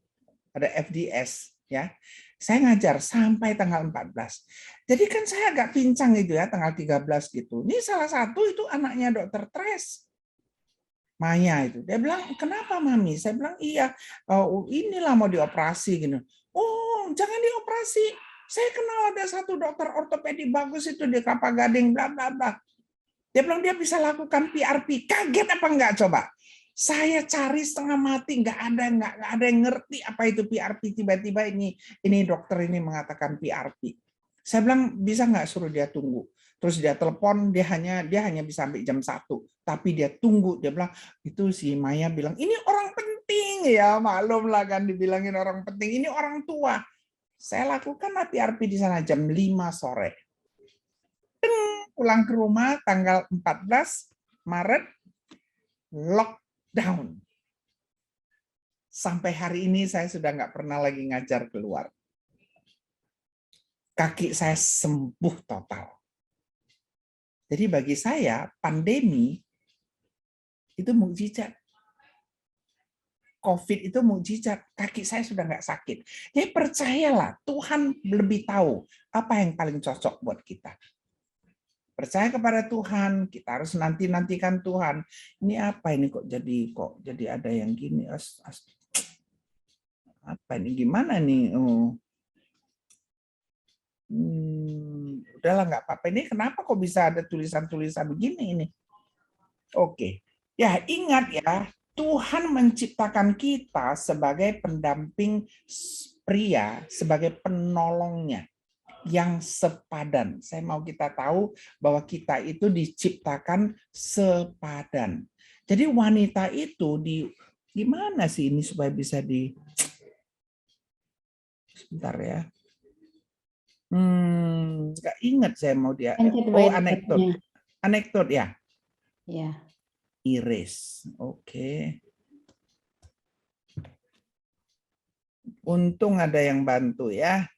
ada FDS ya. Saya ngajar sampai tanggal 14. Jadi kan saya agak pincang gitu ya, tanggal 13 gitu. Ini salah satu itu anaknya dokter Tres. Maya itu. Dia bilang, "Kenapa Mami?" Saya bilang, "Iya, inilah mau dioperasi gitu." "Oh, jangan dioperasi. Saya kenal ada satu dokter ortopedi bagus itu di Kelapa Gading, bla bla bla." Dia bilang dia bisa lakukan PRP. Kaget apa enggak coba? Saya cari setengah mati, nggak ada yang ngerti apa itu PRP. Tiba-tiba ini dokter ini mengatakan PRP. Saya bilang bisa nggak suruh dia tunggu. Terus dia telepon, dia hanya bisa sampai jam 1. Tapi dia tunggu, dia bilang itu si Maya bilang ini orang penting ya, maklum lah kan dibilangin orang penting. Ini orang tua. Saya lakukan PRP di sana jam 5 sore. Pulang ke rumah tanggal 14 Maret, lockdown. Sampai hari ini saya sudah nggak pernah lagi ngajar keluar. Kaki saya sembuh total. Jadi bagi saya pandemi itu mukjizat. COVID itu mukjizat. Kaki saya sudah nggak sakit. Jadi percayalah, Tuhan lebih tahu apa yang paling cocok buat kita. Percaya kepada Tuhan, kita harus nantikan Tuhan. Ini apa ini kok jadi ada yang gini? Apa ini gimana nih? Udahlah nggak apa-apa. Ini kenapa kok bisa ada tulisan-tulisan begini ini? Oke. Ya, ingat ya, Tuhan menciptakan kita sebagai pendamping pria, sebagai penolongnya yang sepadan. Saya mau kita tahu bahwa kita itu diciptakan sepadan. Jadi wanita itu gimana sih ini supaya bisa sebentar ya. Nggak ingat saya mau dia. Oh, anekdot. Anekdot ya. Ya. Iris. Oke. Untung ada yang bantu ya.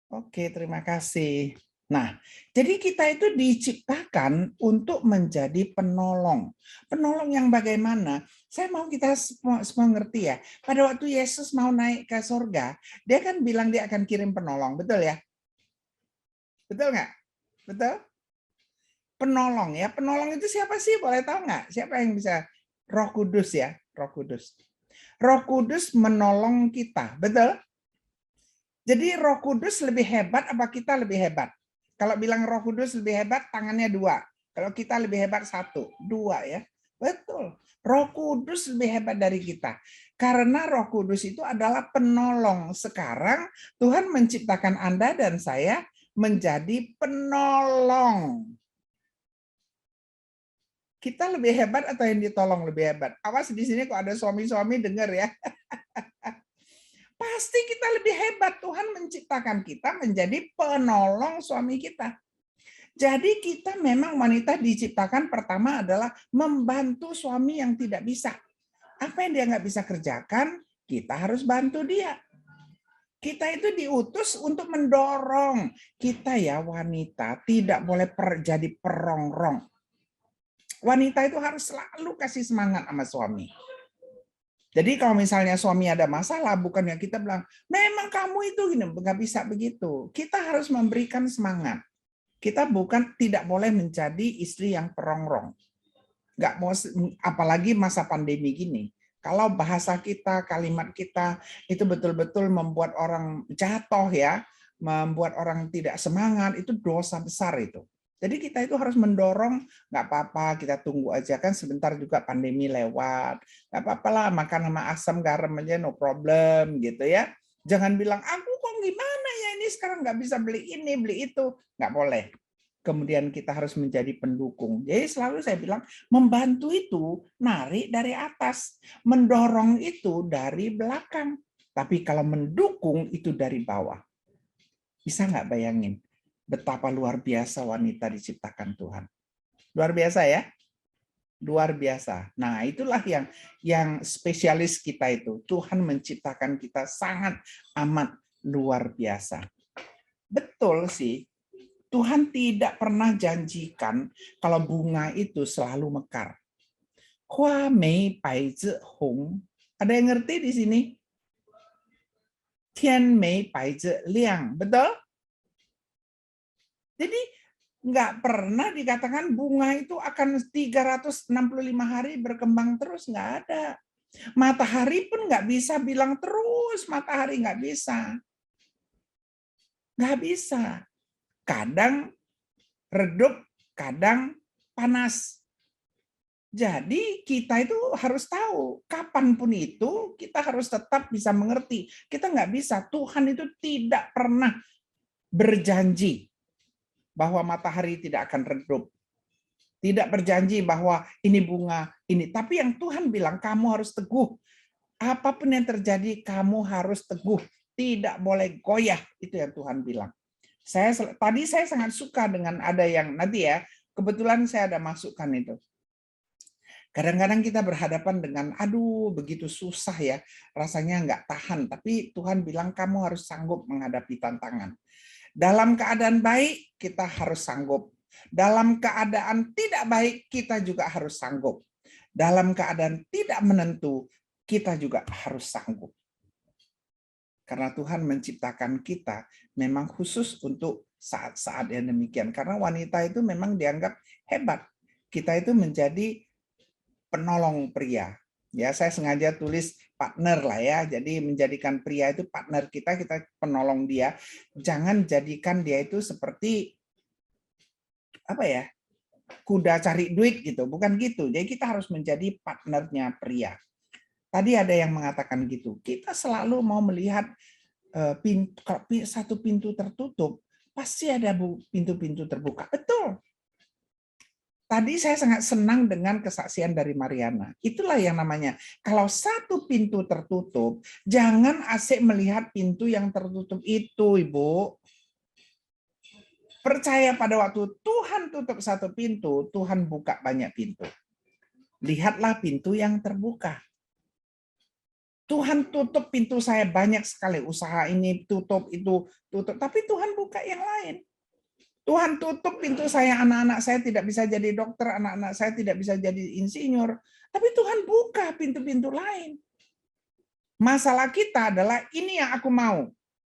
Oke, terima kasih. Nah, jadi kita itu diciptakan untuk menjadi penolong. Penolong yang bagaimana? Saya mau kita semua ngerti ya. Pada waktu Yesus mau naik ke surga, dia kan bilang dia akan kirim penolong, betul ya? Betul nggak? Betul? Penolong ya. Penolong itu siapa sih? Boleh tahu nggak? Siapa yang bisa? Roh Kudus ya, Roh Kudus. Roh Kudus menolong kita, betul? Jadi Roh Kudus lebih hebat apa kita lebih hebat? Kalau bilang Roh Kudus lebih hebat, tangannya 2. Kalau kita lebih hebat 1, 2 ya. Betul. Roh Kudus lebih hebat dari kita. Karena Roh Kudus itu adalah penolong. Sekarang Tuhan menciptakan Anda dan saya menjadi penolong. Kita lebih hebat atau yang ditolong lebih hebat? Awas di sini kok ada suami-suami dengar ya. Pasti kita lebih hebat. Tuhan menciptakan kita menjadi penolong suami kita. Jadi kita memang wanita diciptakan pertama adalah membantu suami yang tidak bisa. Apa yang dia nggak bisa kerjakan, kita harus bantu dia. Kita itu diutus untuk mendorong. Kita ya wanita tidak boleh jadi perongrong. Wanita itu harus selalu kasih semangat sama suami. Jadi kalau misalnya suami ada masalah, bukannya kita bilang, memang kamu itu gini, nggak bisa begitu. Kita harus memberikan semangat. Kita tidak boleh menjadi istri yang perongrong. Nggak mau, apalagi masa pandemi gini. Kalau bahasa kita, kalimat kita itu betul-betul membuat orang jatuh ya, membuat orang tidak semangat, itu dosa besar itu. Jadi kita itu harus mendorong, nggak apa-apa, kita tunggu aja kan sebentar juga pandemi lewat, nggak apa-apa lah makan sama asam garam aja no problem gitu ya. Jangan bilang aku kok gimana ya ini sekarang nggak bisa beli ini beli itu, nggak boleh. Kemudian kita harus menjadi pendukung. Jadi selalu saya bilang membantu itu narik dari atas, mendorong itu dari belakang. Tapi kalau mendukung itu dari bawah. Bisa nggak bayangin? Betapa luar biasa wanita diciptakan Tuhan. Luar biasa ya? Luar biasa. Nah, itulah yang spesialis kita itu. Tuhan menciptakan kita sangat amat luar biasa. Betul sih. Tuhan tidak pernah janjikan kalau bunga itu selalu mekar. Hua mei bai zi hong. Ada yang ngerti di sini? Tian mei bai zi liang. Betul? Jadi nggak pernah dikatakan bunga itu akan 365 hari berkembang terus, nggak ada. Matahari pun nggak bisa bilang terus, matahari nggak bisa. Nggak bisa. Kadang redup, kadang panas. Jadi kita itu harus tahu, kapanpun itu kita harus tetap bisa mengerti. Kita nggak bisa, Tuhan itu tidak pernah berjanji bahwa matahari tidak akan redup. Tidak berjanji bahwa ini bunga, ini. Tapi yang Tuhan bilang, kamu harus teguh. Apapun yang terjadi, kamu harus teguh. Tidak boleh goyah. Itu yang Tuhan bilang. Tadi saya sangat suka dengan ada yang, nanti ya, kebetulan saya ada masukkan itu. Kadang-kadang kita berhadapan dengan, aduh begitu susah ya, rasanya nggak tahan. Tapi Tuhan bilang, kamu harus sanggup menghadapi tantangan. Dalam keadaan baik, kita harus sanggup. Dalam keadaan tidak baik, kita juga harus sanggup. Dalam keadaan tidak menentu, kita juga harus sanggup. Karena Tuhan menciptakan kita memang khusus untuk saat-saat yang demikian. Karena wanita itu memang dianggap hebat. Kita itu menjadi penolong pria. Ya, saya sengaja tulis partner lah ya. Jadi menjadikan pria itu partner kita penolong dia. Jangan jadikan dia itu seperti apa ya? Kuda cari duit gitu, bukan gitu. Jadi kita harus menjadi partnernya pria. Tadi ada yang mengatakan gitu. Kita selalu mau melihat satu pintu tertutup, pasti ada pintu-pintu terbuka. Betul. Tadi saya sangat senang dengan kesaksian dari Mariana. Itulah yang namanya, kalau satu pintu tertutup, jangan asik melihat pintu yang tertutup itu, Ibu. Percaya pada waktu Tuhan tutup satu pintu, Tuhan buka banyak pintu. Lihatlah pintu yang terbuka. Tuhan tutup pintu saya banyak sekali, usaha ini tutup, itu tutup, tapi Tuhan buka yang lain. Tuhan tutup pintu saya, anak-anak saya tidak bisa jadi dokter, anak-anak saya tidak bisa jadi insinyur, tapi Tuhan buka pintu-pintu lain. Masalah kita adalah ini yang aku mau,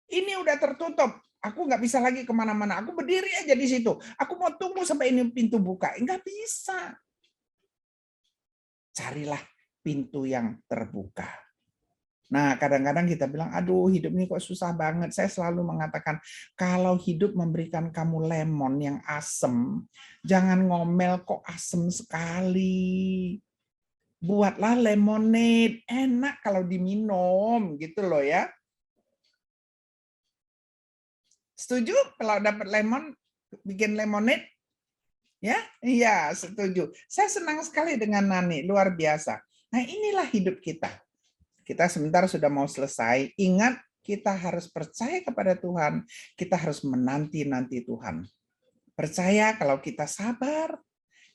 ini udah tertutup, aku nggak bisa lagi kemana-mana, aku berdiri aja di situ, aku mau tunggu sampai ini pintu buka, nggak bisa. Carilah pintu yang terbuka. Nah, kadang-kadang kita bilang, aduh hidup ini kok susah banget. Saya selalu mengatakan, kalau hidup memberikan kamu lemon yang asem, jangan ngomel kok asem sekali. Buatlah lemonade, enak kalau diminum, gitu loh ya. Setuju kalau dapat lemon, bikin lemonade? Ya, iya setuju. Saya senang sekali dengan Nani, luar biasa. Nah, inilah hidup kita. Kita sebentar sudah mau selesai. Ingat, kita harus percaya kepada Tuhan. Kita harus menanti-nanti Tuhan. Percaya kalau kita sabar,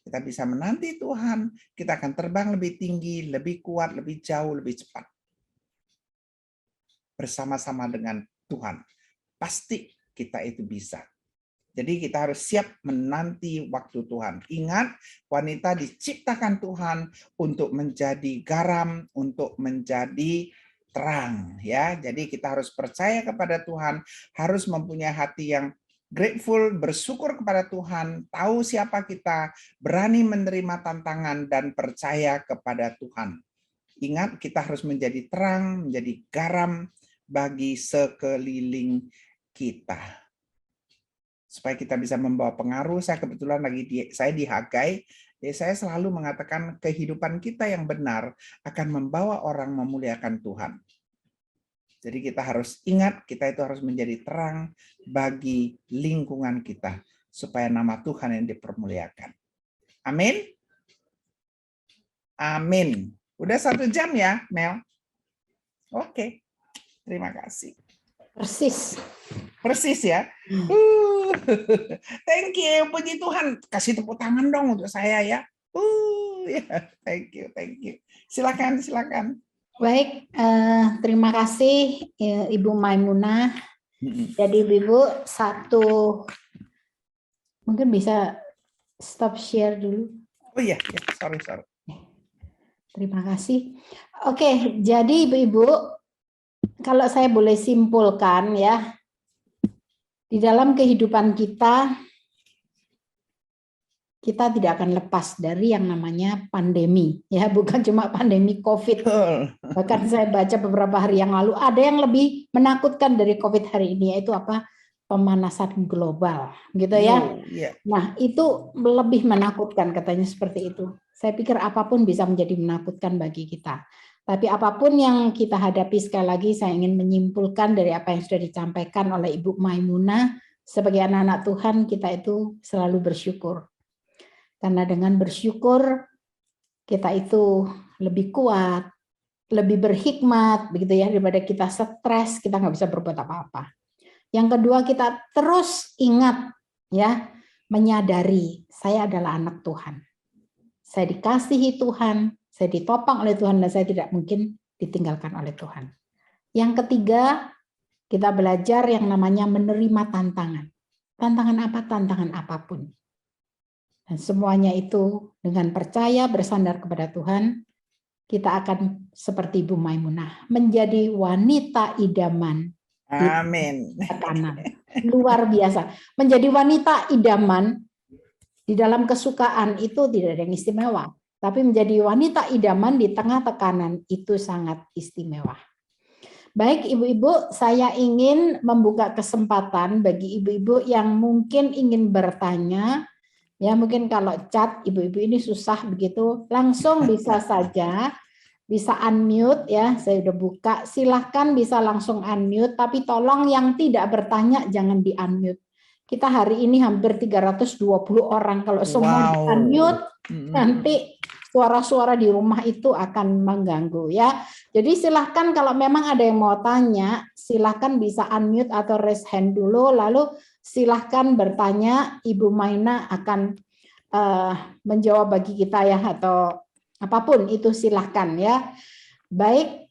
kita bisa menanti Tuhan. Kita akan terbang lebih tinggi, lebih kuat, lebih jauh, lebih cepat. Bersama-sama dengan Tuhan. Pasti kita itu bisa. Jadi kita harus siap menanti waktu Tuhan. Ingat, wanita diciptakan Tuhan untuk menjadi garam, untuk menjadi terang, ya. Jadi kita harus percaya kepada Tuhan, harus mempunyai hati yang grateful, bersyukur kepada Tuhan, tahu siapa kita, berani menerima tantangan dan percaya kepada Tuhan. Ingat, kita harus menjadi terang, menjadi garam bagi sekeliling kita. Supaya kita bisa membawa pengaruh. Saya kebetulan saya di Hagai, jadi saya selalu mengatakan kehidupan kita yang benar akan membawa orang memuliakan Tuhan. Jadi kita harus ingat, kita itu harus menjadi terang bagi lingkungan kita, supaya nama Tuhan yang dipermuliakan. Amin. Amin. Udah 1 jam ya, Mel? Oke, terima kasih. Persis ya. Thank you, puji Tuhan. Kasih tepuk tangan dong untuk saya ya. Thank you. Silakan. Baik, terima kasih Ibu Maimunah. Jadi Ibu mungkin bisa stop share dulu. Oh iya, sorry. Terima kasih. Oke, jadi Ibu-ibu, kalau saya boleh simpulkan ya, di dalam kehidupan kita tidak akan lepas dari yang namanya pandemi, ya, bukan cuma pandemi COVID. Bahkan saya baca beberapa hari yang lalu ada yang lebih menakutkan dari COVID hari ini, yaitu apa? Pemanasan global, gitu ya. Nah, itu lebih menakutkan katanya seperti itu. Saya pikir apapun bisa menjadi menakutkan bagi kita. Tapi apapun yang kita hadapi, sekali lagi saya ingin menyimpulkan dari apa yang sudah disampaikan oleh Ibu Maimunah, sebagai anak-anak Tuhan kita itu selalu bersyukur. Karena dengan bersyukur kita itu lebih kuat, lebih berhikmat, begitu ya, daripada kita stres, kita nggak bisa berbuat apa-apa. Yang kedua, kita terus ingat ya, menyadari saya adalah anak Tuhan. Saya dikasihi Tuhan, saya ditopang oleh Tuhan, dan saya tidak mungkin ditinggalkan oleh Tuhan. Yang ketiga, kita belajar yang namanya menerima tantangan. Tantangan apa? Tantangan apapun. Dan semuanya itu dengan percaya bersandar kepada Tuhan, kita akan seperti Ibu Maimunah, menjadi wanita idaman. Amin. Luar biasa. Menjadi wanita idaman di dalam kesukaan itu tidak ada yang istimewa. Tapi menjadi wanita idaman di tengah tekanan itu sangat istimewa. Baik ibu-ibu, saya ingin membuka kesempatan bagi ibu-ibu yang mungkin ingin bertanya. Ya, mungkin kalau chat ibu-ibu ini susah begitu, langsung bisa saja, bisa unmute ya, saya udah buka, silahkan bisa langsung unmute, tapi tolong yang tidak bertanya jangan di unmute. Kita hari ini hampir 320 orang, kalau semua di unmute, nanti suara-suara di rumah itu akan mengganggu ya. Jadi silahkan kalau memang ada yang mau tanya, silahkan bisa unmute atau raise hand dulu, lalu silahkan bertanya, Ibu Maina akan menjawab bagi kita ya, atau apapun itu silahkan ya. Baik,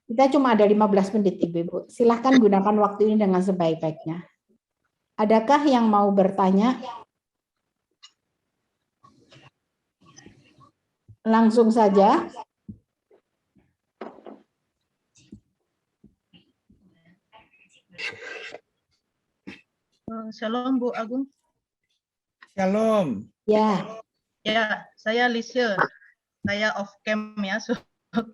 kita cuma ada 15 menit, Ibu-Ibu. Silahkan gunakan waktu ini dengan sebaik-baiknya. Adakah yang mau bertanya? Langsung saja. Shalom Bu Agung. Shalom. Ya. Ya, saya Lisha. Saya off cam ya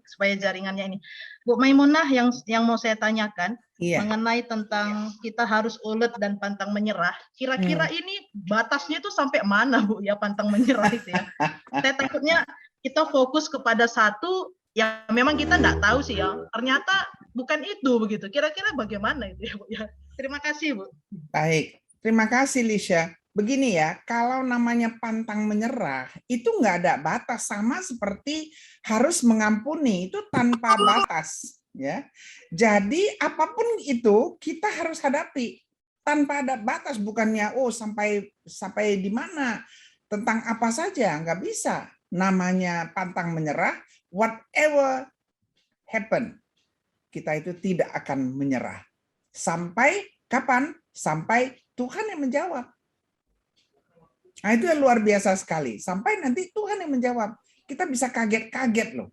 supaya jaringannya ini. Bu Maimunah, yang mau saya tanyakan mengenai tentang kita harus ulet dan pantang menyerah. Kira-kira ini batasnya itu sampai mana Bu ya, pantang menyerah itu ya? Saya takutnya kita fokus kepada satu yang memang kita nggak tahu sih ya. Ternyata bukan itu begitu. Kira-kira bagaimana itu ya Bu ya? Terima kasih Bu. Baik, terima kasih Lisha. Begini ya, kalau namanya pantang menyerah, itu nggak ada batas, sama seperti harus mengampuni, itu tanpa batas. Ya, jadi apapun itu kita harus hadapi tanpa ada batas, bukannya sampai di mana, tentang apa saja, nggak bisa. Namanya pantang menyerah, whatever happen, kita itu tidak akan menyerah. Sampai kapan? Sampai Tuhan yang menjawab. Nah, itu yang luar biasa sekali. Sampai nanti Tuhan yang menjawab. Kita bisa kaget-kaget loh.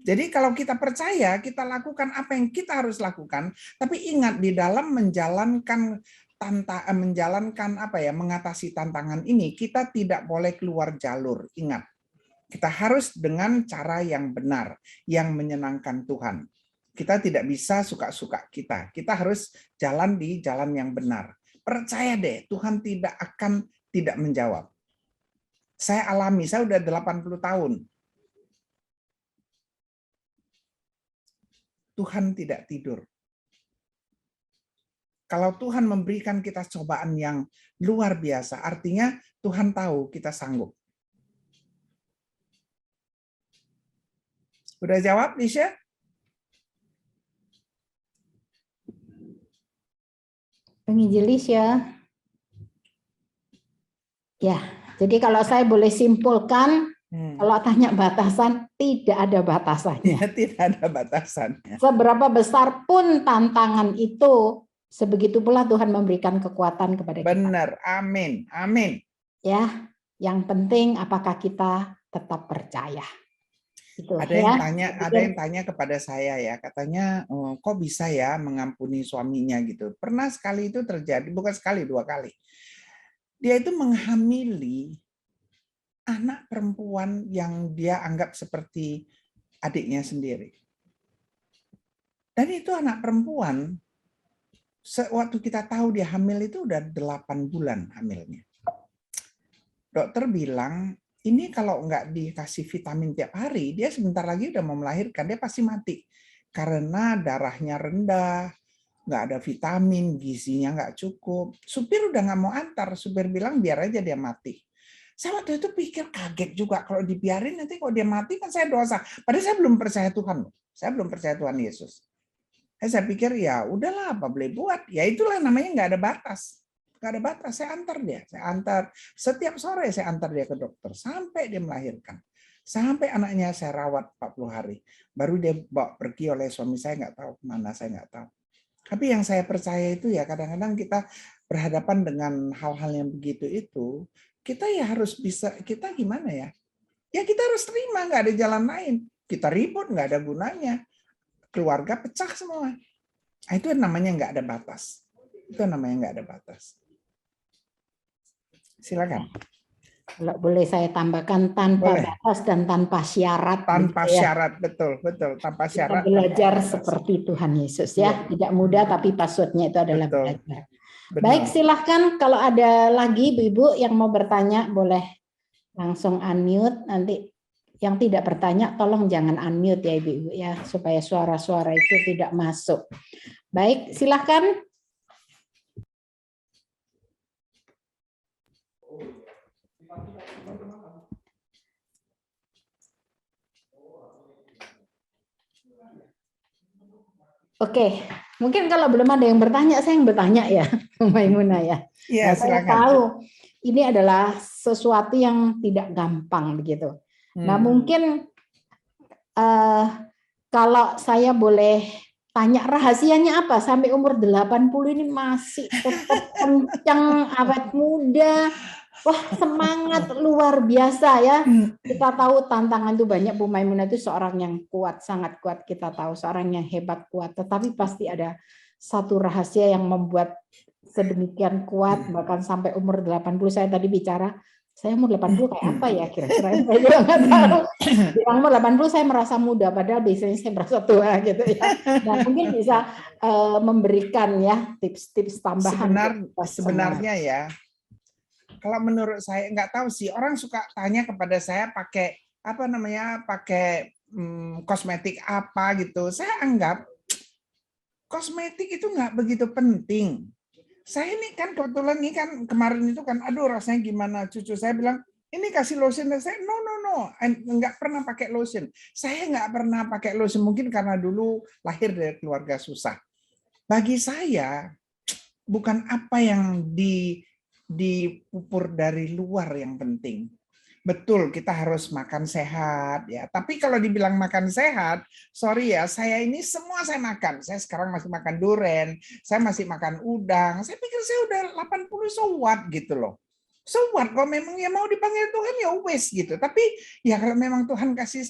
Jadi kalau kita percaya, kita lakukan apa yang kita harus lakukan. Tapi ingat, di dalam menjalankan mengatasi tantangan ini, kita tidak boleh keluar jalur. Ingat, kita harus dengan cara yang benar, yang menyenangkan Tuhan. Kita tidak bisa suka-suka kita. Kita harus jalan di jalan yang benar. Percaya deh, Tuhan tidak akan tidak menjawab. Saya alami, saya udah 80 tahun. Tuhan tidak tidur. Kalau Tuhan memberikan kita cobaan yang luar biasa, artinya Tuhan tahu kita sanggup. Udah jawab, Lisha? Penginjil Lisha. Ya, jadi kalau saya boleh simpulkan, kalau tanya batasan, tidak ada batasannya. Ya, tidak ada batasannya. Seberapa besar pun tantangan itu, sebegitu pula Tuhan memberikan kekuatan kepada kita. Benar, amin, amin. Ya, yang penting apakah kita tetap percaya. Gitu, ada yang tanya kepada saya ya, katanya kok bisa ya mengampuni suaminya gitu. Pernah sekali itu terjadi, bukan sekali, 2 kali. Dia itu menghamili anak perempuan yang dia anggap seperti adiknya sendiri. Dan itu anak perempuan, waktu kita tahu dia hamil itu udah 8 bulan hamilnya. Dokter bilang, ini kalau nggak dikasih vitamin tiap hari, dia sebentar lagi udah mau melahirkan, dia pasti mati. Karena darahnya rendah, nggak ada vitamin, gizinya nggak cukup. Supir udah nggak mau antar, supir bilang biar aja dia mati. Saya waktu itu pikir kaget juga, kalau dibiarin nanti kalau dia mati kan saya dosa. Padahal saya belum percaya Tuhan. Saya belum percaya Tuhan Yesus. Saya pikir ya udahlah, apa boleh buat. Ya itulah namanya nggak ada batas. Nggak ada batas, saya antar dia. Saya antar. Setiap sore saya antar dia ke dokter. Sampai dia melahirkan. Sampai anaknya saya rawat 40 hari. Baru dia bawa pergi oleh suami saya, nggak tahu kemana, saya nggak tahu. Tapi yang saya percaya itu ya kadang-kadang kita berhadapan dengan hal-hal yang begitu itu, kita ya harus bisa, kita gimana ya? Ya kita harus terima, nggak ada jalan lain. Kita ribut, nggak ada gunanya. Keluarga pecah semua. Nah, itu namanya nggak ada batas. Itu namanya nggak ada batas. Silakan. Kalau boleh saya tambahkan, tanpa batas dan tanpa syarat. Tanpa syarat, betul, tanpa syarat. Kita belajar seperti Tuhan Yesus ya. Tidak mudah, tapi passwordnya itu adalah belajar. Benar. Baik, silahkan kalau ada lagi Ibu-Ibu yang mau bertanya, boleh langsung unmute. Nanti yang tidak bertanya, tolong jangan unmute ya Ibu-Ibu ya, supaya suara-suara itu tidak masuk. Baik, silahkan. Oke, mungkin kalau belum ada yang bertanya, saya yang bertanya ya, Maimunah ya. Iya, nah, saya tahu ini adalah sesuatu yang tidak gampang begitu. Nah, mungkin kalau saya boleh tanya rahasianya apa sampai umur 80 ini masih tetap kencang, awet muda. Wah, semangat luar biasa ya. Kita tahu tantangan itu banyak. Bu Maimunah itu seorang yang kuat, sangat kuat. Kita tahu seorang yang hebat, kuat. Tetapi pasti ada satu rahasia yang membuat sedemikian kuat, bahkan sampai umur 80. Saya tadi bicara, saya umur 80 kayak apa ya kira-kira? Saya juga nggak tahu. Di umur 80 saya merasa muda, padahal biasanya saya merasa tua gitu ya. Nah, mungkin bisa memberikan ya tips-tips tambahan. Sebenarnya ya, kalau menurut saya nggak tahu sih, orang suka tanya kepada saya pakai apa namanya, pakai kosmetik apa gitu. Saya anggap kosmetik itu nggak begitu penting. Saya ini kan kebetulan ini kan kemarin itu kan, aduh rasanya gimana, cucu saya bilang ini kasih lotion, dan saya no, nggak pernah pakai lotion. Saya nggak pernah pakai lotion, mungkin karena dulu lahir dari keluarga susah. Bagi saya bukan apa yang dipupur dari luar yang penting. Betul, kita harus makan sehat ya. Tapi kalau dibilang makan sehat, sorry ya, saya ini semua saya makan. Saya sekarang masih makan durian, saya masih makan udang. Saya pikir saya udah 80, so what gitu loh. So what, kalau memang ya mau dipanggil Tuhan ya wes gitu. Tapi ya kalau memang Tuhan kasih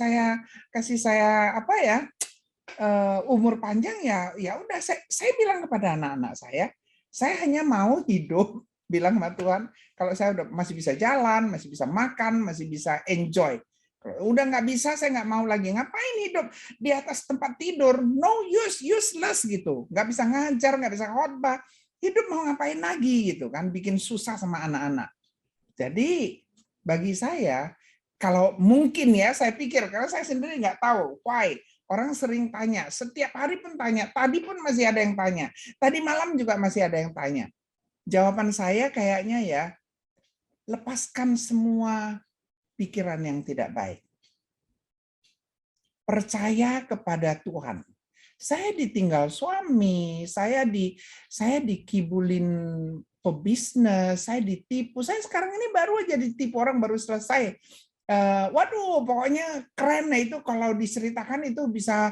saya apa ya, umur panjang ya udah, saya bilang kepada anak-anak saya hanya mau hidup, bilang sama Tuhan, kalau saya udah masih bisa jalan, masih bisa makan, masih bisa enjoy. Kalau udah nggak bisa, saya nggak mau lagi. Ngapain hidup di atas tempat tidur? No use, useless gitu. Nggak bisa ngajar, nggak bisa khotbah. Hidup mau ngapain lagi gitu kan? Bikin susah sama anak-anak. Jadi bagi saya, kalau mungkin ya, saya pikir, karena saya sendiri nggak tahu why. Orang sering tanya, setiap hari pun tanya. Tadi pun masih ada yang tanya. Tadi malam juga masih ada yang tanya. Jawaban saya kayaknya ya, lepaskan semua pikiran yang tidak baik. Percaya kepada Tuhan. Saya ditinggal suami, saya dikibulin pebisnis, saya ditipu. Saya sekarang ini baru aja ditipu, orang baru selesai. Waduh, pokoknya keren. Nah itu kalau diceritakan itu bisa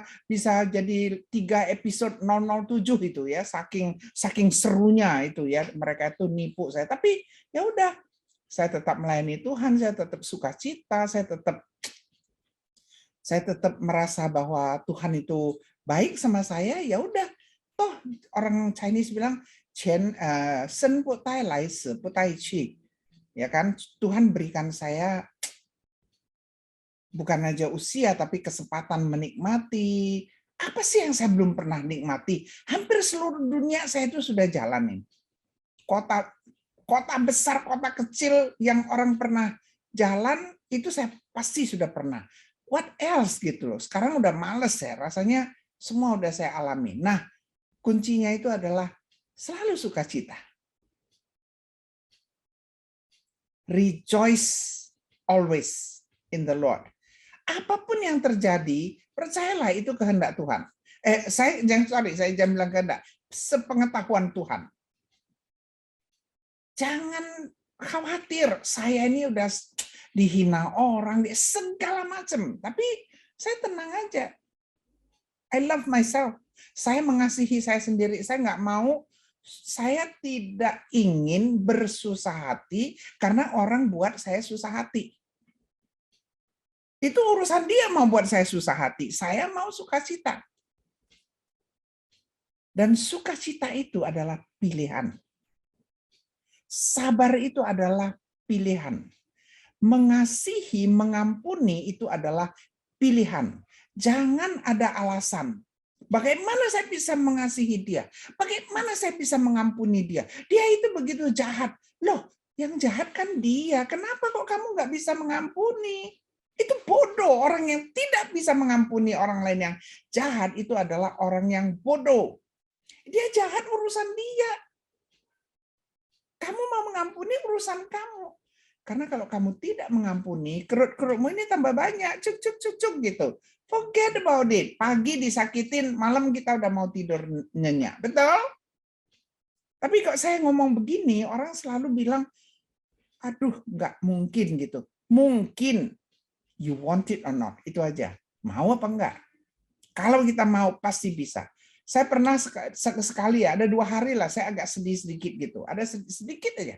jadi 3 episode 007 itu ya, saking serunya itu ya, mereka itu nipu saya. Tapi ya udah, saya tetap melayani Tuhan, saya tetap sukacita, saya tetap merasa bahwa Tuhan itu baik sama saya. Ya udah, toh orang Chinese bilang Chen sen bu tai lai si bu tai qi. Ya kan, Tuhan berikan saya bukan aja usia, tapi kesempatan menikmati. Apa sih yang saya belum pernah nikmati? Hampir seluruh dunia saya itu sudah jalanin. Kota besar, kota kecil yang orang pernah jalan, itu saya pasti sudah pernah. What else gitu loh. Sekarang udah males ya, rasanya semua udah saya alami. Nah, kuncinya itu adalah selalu sukacita. Rejoice always in the Lord. Apapun yang terjadi, percayalah itu kehendak Tuhan. Saya jangan bilang kehendak, sepengetahuan Tuhan. Jangan khawatir, saya ini udah dihina orang, segala macam. Tapi saya tenang aja. I love myself. Saya mengasihi saya sendiri. Saya tidak ingin bersusah hati karena orang buat saya susah hati. Itu urusan dia mau buat saya susah hati. Saya mau sukacita. Dan sukacita itu adalah pilihan. Sabar itu adalah pilihan. Mengasihi, mengampuni itu adalah pilihan. Jangan ada alasan. Bagaimana saya bisa mengasihi dia? Bagaimana saya bisa mengampuni dia? Dia itu begitu jahat. Loh, yang jahat kan dia. Kenapa kok kamu nggak bisa mengampuni? Itu bodoh. Orang yang tidak bisa mengampuni orang lain yang jahat itu adalah orang yang bodoh. Dia jahat, urusan dia. Kamu mau mengampuni, urusan kamu. Karena kalau kamu tidak mengampuni, kerut-kerutmu ini tambah banyak, cuk gitu. Forget about it. Pagi disakitin, malam kita udah mau tidur nyenyak. Betul? Tapi kok saya ngomong begini, orang selalu bilang, aduh nggak mungkin gitu. Mungkin, you want it or not, itu aja. Mau apa enggak? Kalau kita mau pasti bisa. Saya pernah sekali ya, ada 2 hari lah saya agak sedih sedikit gitu. Ada sedikit aja.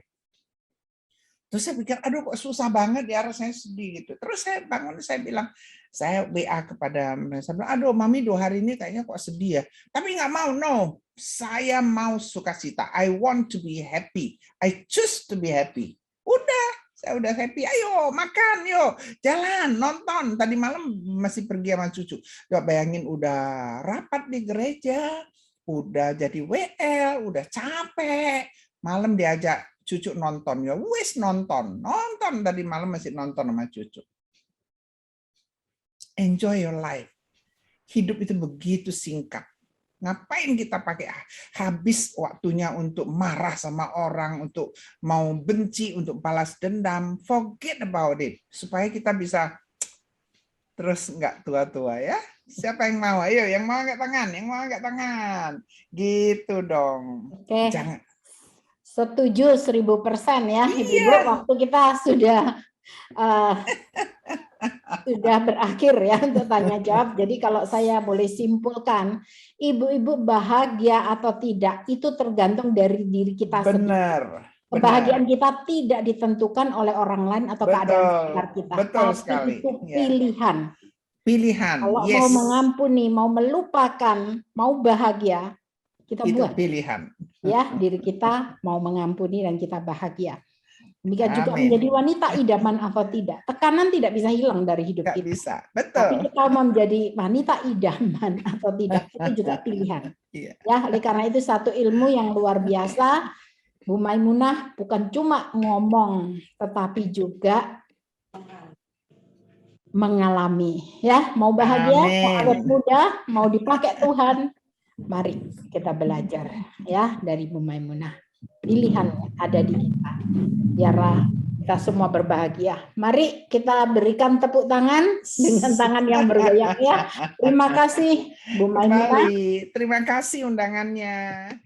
Terus saya pikir, aduh kok susah banget ya, rasanya sedih gitu. Terus saya bangun, saya bilang, saya WA kepada mereka, saya bilang, aduh mami 2 hari ini kayaknya kok sedih ya. Tapi nggak mau, no. Saya mau sukacita. I want to be happy. I choose to be happy. Udah, saya udah happy. Ayo makan, yuk jalan, nonton. Tadi malam masih pergi sama cucu. Coba bayangin, udah rapat di gereja, udah jadi WL, udah capek. Malam diajak cucu nonton, ya wes nonton tadi malam masih nonton sama cucu. Enjoy your life. Hidup itu begitu singkat. Ngapain kita pakai habis waktunya untuk marah sama orang, untuk mau benci, untuk balas dendam? Forget about it. Supaya kita bisa terus nggak tua-tua ya. Siapa yang mau? Ayo, yang mau angkat tangan, yang mau angkat tangan. Gitu dong. Oke. Jangan. Setuju 1000% ya, Ibu-ibu. Waktu kita sudah berakhir ya untuk tanya jawab. Jadi kalau saya boleh simpulkan, ibu-ibu bahagia atau tidak itu tergantung dari diri kita sendiri. Kebahagiaan kita tidak ditentukan oleh orang lain atau keadaan sekitar kita. Betul tapi sekali. Itu pilihan. Pilihan. Kalau yes. mau mengampuni, mau melupakan, mau bahagia, kita itu buat. Pilihan. Ya, diri kita mau mengampuni dan kita bahagia. Demikian juga menjadi wanita idaman atau tidak. Tekanan tidak bisa hilang dari hidup kita. Bisa, betul. Tapi kita mau menjadi wanita idaman atau tidak, itu juga pilihan. Ya, oleh karena itu satu ilmu yang luar biasa. Bu Maimunah bukan cuma ngomong, tetapi juga mengalami. Ya, mau bahagia, mau awet muda, mau dipakai Tuhan. Mari kita belajar ya dari Bu Maimunah. Pilihan ada di kita. Biar kita semua berbahagia. Mari kita berikan tepuk tangan dengan tangan yang bergoyang ya. Terima kasih Bu Maimunah. Terima kasih undangannya.